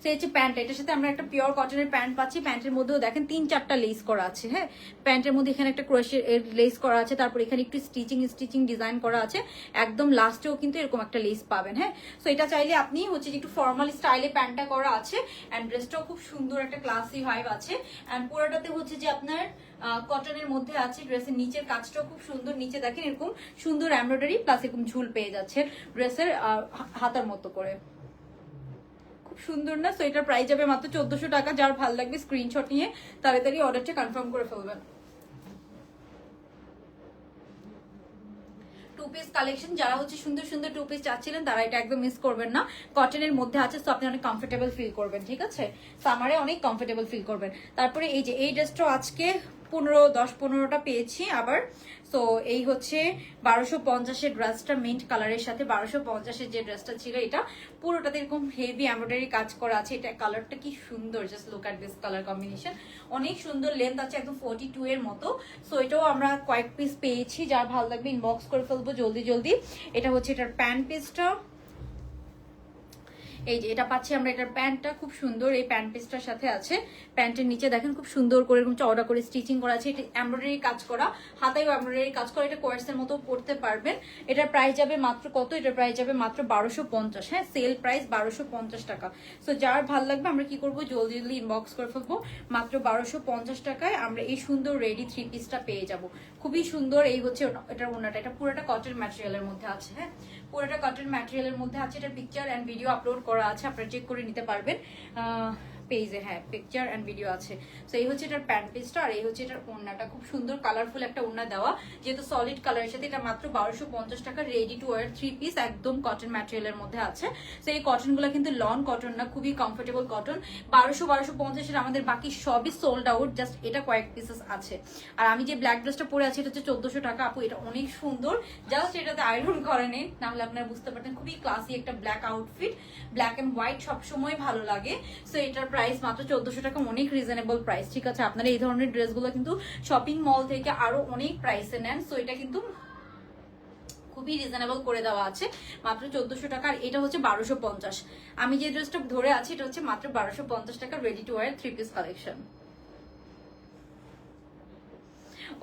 সেই হচ্ছে প্যান্ট। এটার সাথে আমরা একটা পিওর কটনের প্যান্ট পাচ্ছি। প্যান্টের মধ্যেও দেখেন 3-4টা লেস করা আছে। হ্যাঁ, প্যান্টের মধ্যে এখানে একটা ক্রোশের লেস করা আছে। তারপর এখানে একটু স্টিচিং ডিজাইন করা আছে। একদম লাস্টেও কিন্তু এরকম একটা লেস পাবেন। হ্যাঁ, সো এটা চাইলে আপনি হচ্ছে একটু ফর্মাল স্টাইলে প্যান্টটা করা আছে। অ্যান্ড ড্রেসটাও খুব সুন্দর একটা ক্লাসি ভাইব আছে। অ্যান্ড পুরোটাতে হচ্ছে যে আপনার কটনের মধ্যে আছে। ড্রেসের নিচের কাজটাও খুব সুন্দর। নিচে দেখেন এরকম সুন্দর এমব্রয়ডারি প্লাস এরকম ঝুল পেয়ে যাচ্ছে ড্রেসের হাতার মতো করে। খুব সুন্দর না? সো এটার প্রাইস যাবে মাত্র 1400 টাকা। যার ভালো লাগবে স্ক্রিনশট নিয়ে তাড়াতাড়ি অর্ডারটা কনফার্ম করে ফেলবেন। টু পিস কালেকশন যারা হচ্ছে সুন্দর সুন্দর টু পিস চাচ্ছিলেন তারা এটা একদম মিস করবেন না। কটনের মধ্যে আছে, সো আপনি অনেক কমফোর্টেবল ফিল করবেন। ঠিক আছে, সামারে অনেক কমফোর্টেবল ফিল করবেন। তারপরে এই যে এই ড্রেসটাও আজকে 10-15টা পেয়েছি আবার। সো এই হচ্ছে 1250-এর ড্রেসটা মিন্ট কালারের সাথে। 1250-এর যে ড্রেসটা ছিল এটা পুরোটাতে এরকম হেভি এমব্রয়ডারি কাজ করা আছে। এটা কালারটা কি সুন্দর, just look at this colour combination. অনেক সুন্দর। লেন্থ আছে একদম 42 এর মতো। সো এটাও আমরা কয়েক পিস পেয়েছি। যার ভালো লাগবে ইনবক্স করে ফেলবো জলদি জলদি। এটা হচ্ছে এটার প্যান্ট পিসটা। এই যে এটা পাচ্ছি আমরা। এটার প্যান্টটা খুব সুন্দর, এই প্যান্ট পিসটার সাথে আছে। প্যান্টের নিচে দেখেন খুব সুন্দর করে এরকম চওড়া করে স্টিচিং করা আছে। এটা এমব্রয়ডারি কাজ করা, হাতায় এমব্রয়ডারি কাজ করা। এটা কোয়ার্সের মতো পড়তে পারবেন। এটার প্রাইস যাবে মাত্র কত? এটার প্রাইস যাবে মাত্র 1250। হ্যাঁ, সেল প্রাইস 1250 টাকা। সো যার ভালো লাগবে আমরা কি করবো, জলদি জলদি ইনবক্স করে ফেলবো। মাত্র 1250 টাকায় আমরা এই সুন্দর রেডি 3 পিসটা পেয়ে যাব। খুবই সুন্দর। এই হচ্ছে এটার ওনাটা। এটা পুরোটা কটন ম্যাটেরিয়ালের মধ্যে আছে। হ্যাঁ, পুরোটা কটন ম্যাটেরিয়ালের মধ্যে আছে। এটার পিকচার এন্ড ভিডিও আপলোড করা আছে, আপনারা চেক করে নিতে পারবেন। পেজে, হ্যাঁ পিকচার অ্যান্ড ভিডিও আছে। সো এই হচ্ছে এটার প্যান্ট পিসটা, আর এই হচ্ছে এটার ওড়নাটা, খুব সুন্দর কালারফুল একটা ওড়না দেওয়া, যেহেতু সলিড কালারের সাথে। এটা মাত্র 1250 টাকা, রেডি টু ওয়ার 3 পিস, একদম কটন ম্যাটেরিয়ালের মধ্যে আছে। সো এই কটনগুলো কিন্তু লন কটন না, খুবই কমফোর্টেবল কটন। 1250 আমাদের বাকি সবই সোল্ড আউট, জাস্ট এটা কয়েক পিসেস আছে। আর আমি যে ব্ল্যাক ড্রেসটা পরে আছি এটা হচ্ছে 1400 টাকা আপু, এটা অনেক সুন্দর, জাস্ট এটাতে আয়রন করে নেই, নাহলে আপনারা বুঝতে পারতেন। খুবই ক্লাসি একটা black outfit, black and white সবসময় ভালো লাগে। সো এটার প্রাইস মাত্র 1400 টাকা, অনেক রিজনেবল প্রাইস। ঠিক আছে, আপনারা এই ধরনের ড্রেসগুলো কিন্তু শপিং মল থেকে আরো অনেক প্রাইসে নেন। সো এটা কিন্তু খুবই রিজনেবল করে দেওয়া আছে, মাত্র 1400 টাকা। আর এটা হচ্ছে 1250। আমি যে ড্রেসটা ধরে আছি এটা হচ্ছে মাত্র 1250 টাকা, ready to wear 3 piece collection.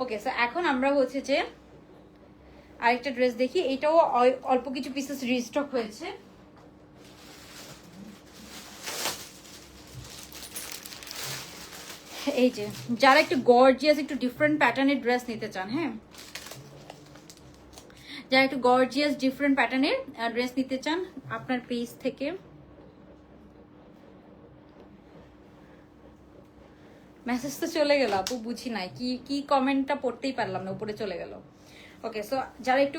Okay, so এখন আমরা হচ্ছে যে আরেকটা ড্রেস দেখি, এটাও অল্প কিছু পিসেস রিস্টক হয়েছে। এই যে যারা একটু গর্জিয়াস, একটু ডিফারেন্ট প্যাটার্নের ড্রেস নিতে চান, হ্যাঁ যারা একটু গর্জিয়াস ডিফারেন্ট প্যাটার্নের ড্রেস নিতে চান আপনার পেজ থেকে, মেসেজ তো চলে গেল আপু, বুঝি নাই কি কি কমেন্টটা পড়তেই পারলাম না, উপরে চলে গেল। ওকে, সো যারা একটু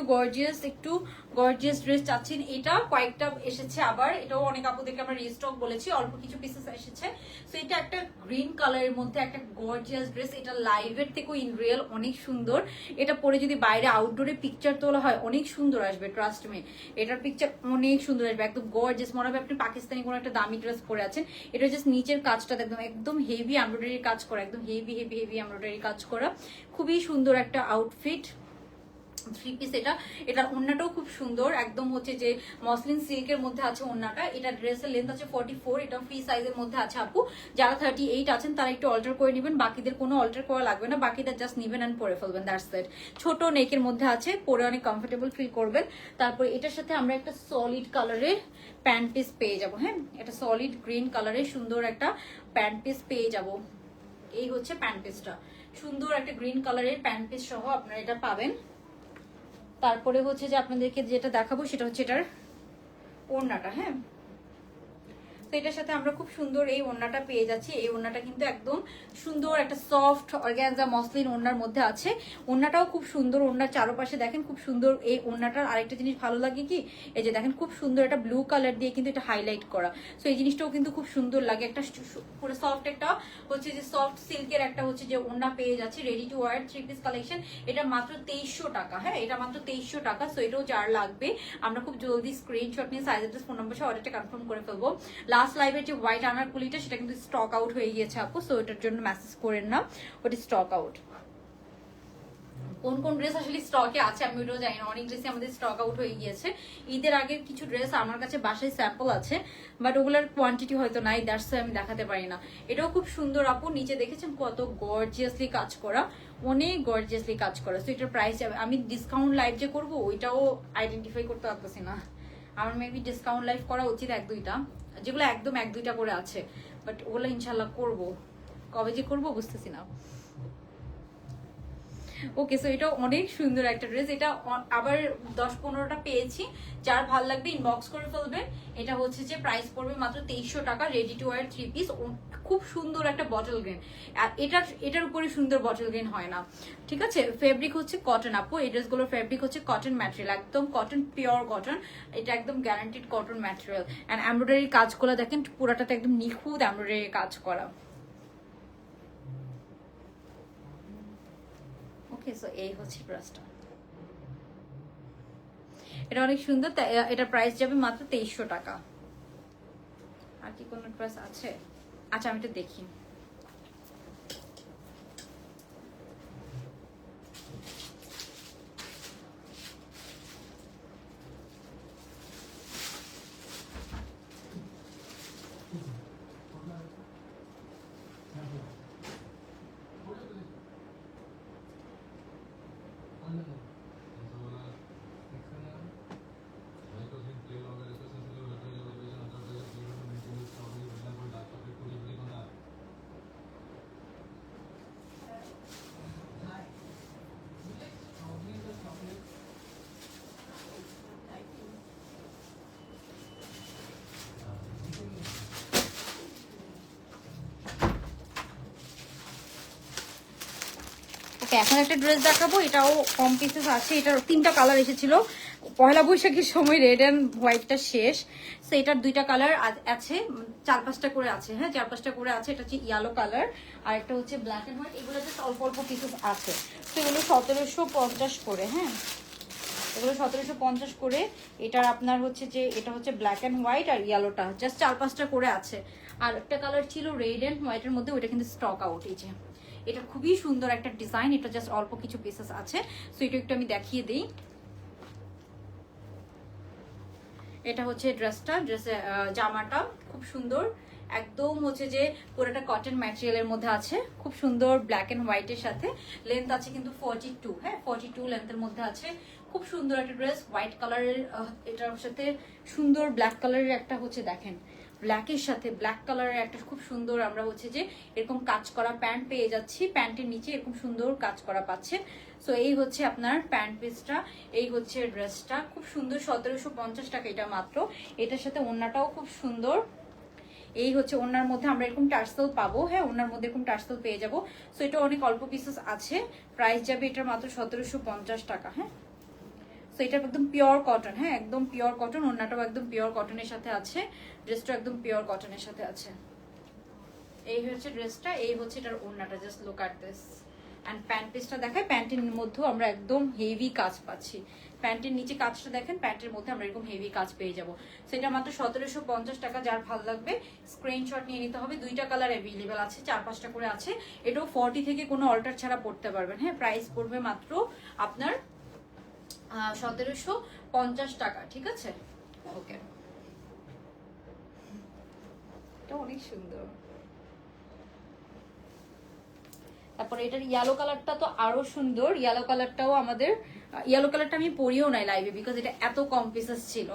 গর্জিয়াস ড্রেস চাচ্ছেন, এটা কয়েকটা এসেছে আবার, এটাও অনেক আপুদেরকে আমরা রিস্টক বলেছি, অল্প কিছু পিসেস এসেছে। সো এটা একটা গ্রিন কালারের মধ্যে একটা গর্জিয়াস ড্রেস, এটা লাইভের থেকেও ইন রিয়েল অনেক সুন্দর। এটা পরে যদি বাইরে আউটডোরে পিকচার তোলা হয় অনেক সুন্দর আসবে, ট্রাস্ট মি, এটার পিকচার অনেক সুন্দর আসবে, একদম গর্জিয়াস, মনে হবে আপনি পাকিস্তানি কোনো একটা দামি ড্রেস পরে আছেন। এটা জাস্ট নিচের কাজটা একদম একদম হেভি এমব্রয়ডারি কাজ করা, একদম হেভি হেভি হেভি এমব্রয়ডারি কাজ করা, খুবই সুন্দর একটা আউটফিট, 3 পিস। এটার ওড়নাটাও খুব সুন্দর, একদম হচ্ছে যে মসলিন সিল্কের মধ্যে আছে ওড়নাটা। এটা ড্রেসের লেন্থ আছে 44, এটা ফ্রি সাইজের মধ্যে আছে আপু। যারা 38 আছেন তারা একটু অল্টার করে নেবেন, বাকিদের কোনো অল্টার করা লাগবে না, বাকিটা জাস্ট নেবেন অ্যান্ড পরে ফেলবেন, দ্যাটস ইট। ছোট নেকের মধ্যে আছে, পরে অনেক কমফোর্টেবল ফিল করবেন। তারপর এটার সাথে আমরা একটা সলিড কালারের প্যান্ট পিস পেয়ে যাবো, হ্যাঁ এটা সলিড গ্রিন কালারের সুন্দর একটা প্যান্ট পিস পেয়ে যাব। এই হচ্ছে প্যান্ট পিসটা, সুন্দর একটা গ্রিন কালারের প্যান্ট পিস সহ আপনারা এটা পাবেন। তারপরে হচ্ছে যে আপনাদেরকে যেটা দেখাবো সেটা হচ্ছে এটার ওড়নাটা, হ্যাঁ তো এটার সাথে আমরা খুব সুন্দর এই ওড়নাটা পেয়ে যাচ্ছি। এই ওড়নাটা কিন্তু একদম সুন্দর একটা সফট অর্গানজা মসলিন ওড়নার মধ্যে আছে, ওড়নাটাও খুব সুন্দর, ওড়নার চারপাশে দেখেন খুব সুন্দর। এই ওড়নাটার আরেকটা জিনিস ভালো লাগে কি, এই যে দেখেন খুব সুন্দর একটা ব্লু কালার দিয়ে কিন্তু এটা হাইলাইট করা, সো এই জিনিসটাও কিন্তু খুব সুন্দর লাগে। একটা পুরো সফট একটা হচ্ছে যে সফট সিল্কের একটা হচ্ছে যে ওড়না পেয়ে যাচ্ছে, ready to wear 3 piece collection. এটা মাত্র 2300 টাকা, হ্যাঁ এটা মাত্র 2300 টাকা। সো এটাও যার লাগবে আমরা খুব জলদি স্ক্রিনশট নিয়ে সাইজ অ্যাড্রেস ফোন নাম্বার সহ অর্ডারটা কনফার্ম করে ফেলবো। লাস্ট লাইভের যে হোয়াইট আনারকলিটা সেটা কিন্তু স্টক আউট হয়ে গিয়েছে আপু, সো এটার জন্য মেসেজ করেন না, ওটা স্টক আউট। কোন কোন ড্রেস আসলে স্টকে আছে আমি ওটাও জানি না, অনেক ড্রেসই আমাদের স্টক আউট হয়ে গিয়েছে। ঈদের আগে কিছু ড্রেস আমার কাছে বাসায় স্যাম্পল আছে, বাট ওগুলোর কোয়ান্টিটি হয়তো নাই, দ্যাটস আমি দেখাতে পারি না। এটাও খুব সুন্দর আপু, নিচে দেখেছেন কত গর্জিয়াসলি কাজ করা, অনেক গর্জিয়াসলি কাজ করা। সো এটার প্রাইস যাবে, আমি ডিসকাউন্ট লাইভ যে করবো ওইটাও আইডেন্টিফাই করতে পারতেছি না, আমার মেবি ডিসকাউন্ট লাইভ করা উচিত 1-2টা, যেগুলো একদম 1-2টা করে আছে, বাট ওগুলো ইনশাল্লাহ করবো, কবে যে করবো বুঝতেছি না। ওকে, সো এটা অনেক সুন্দর একটা ড্রেস, এটা আবার 10-15টা পেয়েছি, যার ভালো লাগবে ইনবক্স করে ফেলবেন। এটা হচ্ছে যে প্রাইস পড়বে মাত্র 2300 টাকা, রেডি টু ওয়ার 3 পিস, খুব সুন্দর একটা বটল গ্রিন। আর এটার উপরে সুন্দর বটল গ্রিন হয় না, ঠিক আছে। ফেব্রিক হচ্ছে কটন আপু, এই ড্রেসগুলোর ফেব্রিক হচ্ছে কটন ম্যাটেরিয়াল, একদম কটন, পিওর কটন, এটা একদম guaranteed cotton material. And embroidery কাজগুলো দেখেন পুরাটাতে একদম নিখুঁত এমব্রয়ডারি কাজ করা। ওকে, সো এই হচ্ছে ড্রেসটা, এটা অনেক সুন্দর, এটার প্রাইস যাবে মাত্র 2300 টাকা। আর কি কোনো ড্রেস আছে? আচ্ছা আমি একটু দেখি, ওকে, এখন একটা ড্রেস দেখাবো, এটাও কম পিসেস আছে। এটার 3টা কালার এসেছিল, পয়লা বৈশাখের সময় রেড অ্যান্ড হোয়াইটটা শেষ। তো এটার 2টা কালার আছে, 4-5টা করে আছে। হ্যাঁ, 4-5টা করে আছে। এটা হচ্ছে ইয়েলো কালার আর একটা হচ্ছে ব্ল্যাক অ্যান্ড হোয়াইট। এগুলো জাস্ট অল্প অল্প পিসেস আছে। তো এগুলো 1750 করে। হ্যাঁ, এগুলো 1750 করে। এটার আপনার হচ্ছে যে এটা হচ্ছে ব্ল্যাক অ্যান্ড হোয়াইট আর ইয়েলোটা জাস্ট 4-5টা করে আছে। আর একটা কালার ছিল রেড অ্যান্ড হোয়াইটের মধ্যে, ওইটা কিন্তু স্টক আউট। এই যে এটা খুবই সুন্দর একটা ডিজাইন, এটা জাস্ট অল্প কিছু পিসেস আছে। সো এটা একটু আমি দেখিয়ে দিই। এটা হচ্ছে ড্রেসটা, জামাটা খুব সুন্দর, একদম হচ্ছে যে পুরোটা কটন ম্যাটেরিয়ালের মধ্যে আছে, খুব সুন্দর ব্ল্যাক এন্ড হোয়াইটের সাথে। লেন্থ আছে কিন্তু 42। হ্যাঁ, 42 লেন্থের মধ্যে আছে। খুব সুন্দর একটা ড্রেস, হোয়াইট কালারের। এটার সাথে সুন্দর ব্ল্যাক কালারের একটা হচ্ছে দেখেন, ব্ল্যাকের সাথে ব্ল্যাক কালারের একটা খুব সুন্দর আমরা হচ্ছে যে এরকম কাজ করা প্যান্ট পেয়ে যাচ্ছি। প্যান্টের নিচে এরকম সুন্দর কাজ করা পাচ্ছেন। সো এই হচ্ছে আপনার প্যান্ট পিসটা, এই হচ্ছে ড্রেসটা খুব সুন্দর। 1750 টাকা এটা মাত্র। এটার সাথে ওড়নাটাও খুব সুন্দর। এই হচ্ছে ওড়নার মধ্যে আমরা এরকম টার্সেল পাবো। হ্যাঁ, ওড়নার মধ্যে এরকম টার্সেল পেয়ে যাবো। সো এটা অনেক অল্প পিসেস আছে। প্রাইস যাবে এটার মাত্র 1750 টাকা। হ্যাঁ, সো এটা একদম পিওর কটন। হ্যাঁ, একদম পিওর কটন। ওড়নাটাও একদম পিওর কটনের সাথে আছে। ড্রেসটা একদম পিওর কটনের সাথে আছে। এই হচ্ছে ড্রেসটা, এই হচ্ছে এটার ওড়নাটা। Just look at this. And pant পিসটা দেখায়, প্যান্টের মধ্যেও আমরা একদম হেভি কাজ পাচ্ছি। প্যান্টের নিচে কাজটা দেখেন, প্যান্টের মধ্যে আমরা এরকম হেভি কাজ পেয়ে যাবো। সেটা মাত্র 1750 টাকা। যার ভালো লাগবে স্ক্রিনশট নিয়ে নিতে হবে। 2টা কালার অ্যাভেলেবেল আছে, 4-5টা করে আছে। এটাও 40 থেকে কোনো অল্টার ছাড়া পড়তে পারবেন। হ্যাঁ, প্রাইস পড়বে মাত্র আপনার 1750 টাকা। ঠিক আছে, ওকে। এটা অনেক সুন্দর। তারপরে এটার ইয়েলো কালারটা তো আরো সুন্দর। ইয়েলো কালারটাও আমাদের, ইয়েলো কালারটা আমি পরিও নাই লাইভে, বিকজ এটা এত কম পিসেস ছিল।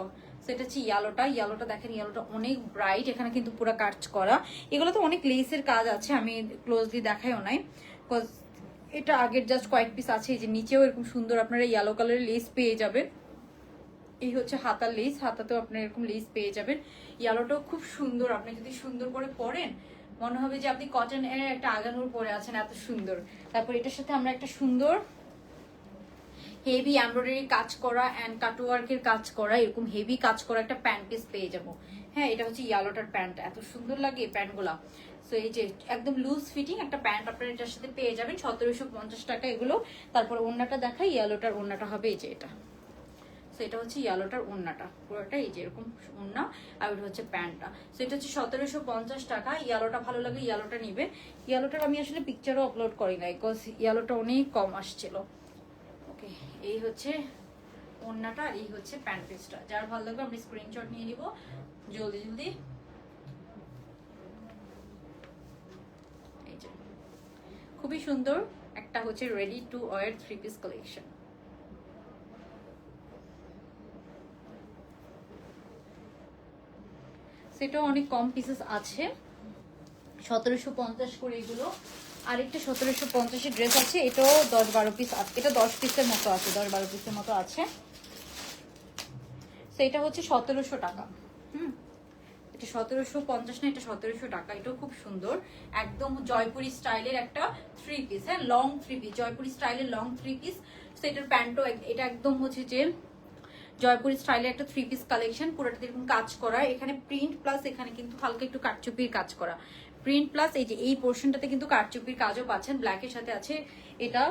সেটা হচ্ছে ইয়েলোটা। ইয়েলোটা দেখেন, ইয়েলোটা অনেক ব্রাইট। এখানে কিন্তু পুরো কাজ করা। এগুলো তো অনেক লেসের কাজ আছে, আমি ক্লোজলি দেখাইও নাই, বিকজ এটা আগের জাস্ট কয়েক পিস আছে। এই যে নিচেও এরকম সুন্দর আপনারা ইয়েলো কালারের লেস পেয়ে যাবেন। এই হচ্ছে হাতার লেস, হাতাতেও আপনার এরকম লেস পেয়ে যাবেন। ইয়েলোটাও খুব সুন্দর। আপনি যদি সুন্দর করে পরেন, মনে হবে যে আপনি কটন এর একটা আগানুর পরে আছেন, এত সুন্দর। তারপর এটার সাথে আমরা একটা সুন্দর হেভি এমব্রয়ডারি কাজ করা অ্যান্ড কাটওয়ার্কের কাজ করা, এরকম হেভি কাজ করা একটা প্যান্ট পিস পেয়ে যাবো। হ্যাঁ, এটা হচ্ছে ইয়েলোটার প্যান্ট, এত সুন্দর লাগে এই প্যান্টগুলা। সো এই যে একদম লুজ ফিটিং একটা প্যান্ট আপনারা এটার সাথে পেয়ে যাবেন 1750 টাকা এগুলো। তারপর ওড়নাটা দেখাই, ইয়েলোটার ওড়নাটা হবে এই যে এটা। সো এটা হচ্ছে ইয়েলোটার ওড়নাটা, পুরোটা এই যে এরকম ওড়না, আর এটা হচ্ছে প্যান্টটা। সো এটা হচ্ছে 1750 টাকা। ইয়েলোটা ভালো লাগলে ইয়েলোটা নিবে। ইয়েলোটার আমি আসলে পিকচারও আপলোড করি না, বিকজ ইয়েলোটা অনেক কম আসছিল। ওকে, এই হচ্ছে ওড়নাটা আর এই হচ্ছে প্যান্ট পিসটা। যার ভালো লাগবে আমি স্ক্রিনশট নিয়ে নিব জলদি জলদি। এই যে খুবই সুন্দর একটা হচ্ছে ready to wear 3 piece collection. সেটাও অনেক কম পিসেস আছে, 1750 করে এগুলো। আরেকটা 1750 ড্রেস আছে, এটাও 10-12 পিস আছে। এটা 10 পিসের মতো আছে, 10-12 পিসের মতো আছে। সেটা হচ্ছে 1700 টাকা। এটা 1750 না, এটা 1700 টাকা। এটাও খুব সুন্দর, একদম জয়পুরি স্টাইলের একটা 3 পিস। হ্যাঁ, লং 3 পিস, জয়পুরি স্টাইলের লং 3 পিস। সেটার প্যান্টও এটা একদম হচ্ছে যে জয়পুরি স্টাইলের একটা 3 পিস কালেকশন। পুরোটা এরকম কাজ করা, এখানে প্রিন্ট প্লাস এখানে কিন্তু হালকা একটু কারচুপির কাজ করা। প্রিন্ট প্লাস এই যে এই পোর্শনটাতে কিন্তু কারচুপির কাজও পাচ্ছেন। ব্ল্যাকের সাথে আছে এটা।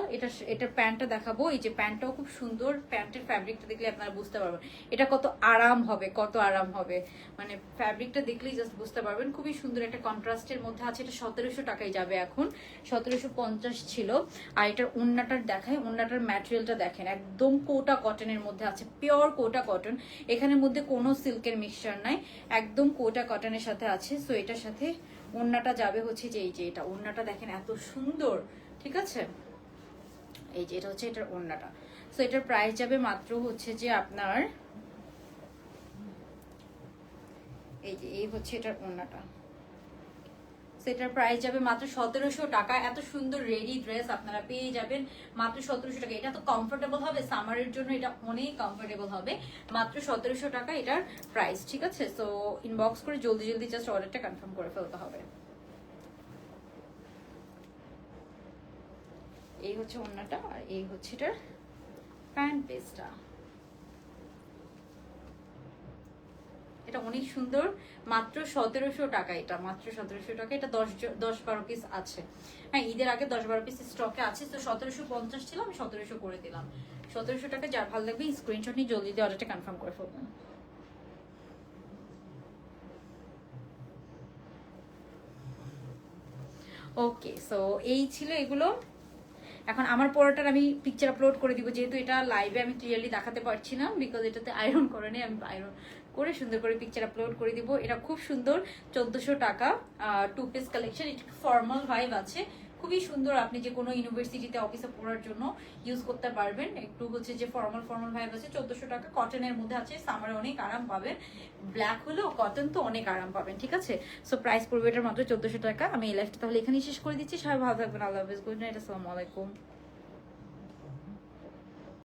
এটার প্যান্টটা দেখাবো। এই যে প্যান্টটাও খুব সুন্দর। প্যান্টের ফ্যাব্রিকটা দেখলে আপনারা বুঝতে পারবেন এটা কত আরাম হবে, কত আরাম হবে। মানে ফ্যাব্রিকটা দেখলেই জাস্ট বুঝতে পারবেন। খুবই সুন্দর একটা কন্ট্রাস্টের মধ্যে আছে। এটা 1700 টাকায় যাবে এখন, 1750 ছিল। আর এটার ওড়নাটার দেখায়, ওড়নাটার ম্যাটেরিয়ালটা দেখেন, একদম কোটা কটনের মধ্যে আছে, পিওর কোটা কটন। এখানের মধ্যে কোনো সিল্কের মিক্সচার নাই, একদম কোটা কটনের সাথে আছে। সো এটার সাথে ওড়নাটা যাবে হচ্ছে যে এই যে এটা ওড়নাটা দেখেন এত সুন্দর। ঠিক আছে, এই যে এটা হচ্ছে এটার ওড়নাটা। সো এটার প্রাইস যাবে মাত্র হচ্ছে যে আপনার এই যে এই হচ্ছে এটার ওড়নাটা। সেটার প্রাইস যাবে মাত্র 1700 টাকা। এত সুন্দর রেডি ড্রেস আপনারা পেয়ে যাবেন মাত্র 1700 টাকা। এটা তো কমফোর্টেবল হবে, সামারের জন্য এটা অনেক কমফোর্টেবল হবে। মাত্র 1700 টাকা এটার প্রাইস। ঠিক আছে, সো ইনবক্স করে জলদি জলদি জাস্ট অর্ডারটা কনফার্ম করে ফেলতে হবে। এই হচ্ছে ওড়নাটা, আর এই হচ্ছে এটার প্যান্ট পিসটা। এটা অনেক সুন্দর, মাত্র 1700 টাকা। এটা মাত্র 1700 টাকা। এটা 10-12 পিস আছে। হ্যাঁ, ঈদের আগে 10-12 পিস স্টকে আছে। তো 1750 ছিল, আমি 1700 করে দিলাম। 1700 টাকা। যার ভালো লাগবে স্ক্রিনশট নিয়ে জলদি দিয়ে অর্ডারটা কনফার্ম করে ফেলবেন। ওকে, সো এই ছিল এগুলো। এখন আমার পরোটার আমি পিকচার আপলোড করে দিব, যেহেতু এটা লাইভে আমি ক্লিয়ারলি দেখাতে পারছি না, বিকজ এটাতে আয়রন করে নেই। আমি আয়রন করে সুন্দর করে পিকচার আপলোড করে দিব। এটা খুব সুন্দর, 1400 টাকা। 2 পিস কালেকশন। এটা ফর্মাল ভাইব আছে, খুবই সুন্দর। আপনি যে কোনো ইউনিভার্সিটিতে অফিসে পড়ার জন্য ইউজ করতে পারবেন। একটু হচ্ছে যে ফর্মাল ভাইব আছে। 1400 টাকা, কটনের মধ্যে আছে। সামারে অনেক আরাম পাবেন। ব্ল্যাক হলেও কটন তো অনেক আরাম পাবেন, ঠিক আছে? সো প্রাইস পড়বে এটার মাত্র 1400 টাকা। আমি এই লাইফটা তাহলে এখানেই শেষ করে দিচ্ছি। সবাই ভালো থাকবেন। আল্লাহ হাফেজ, গুড নাইট, আসসালামু আলাইকুম।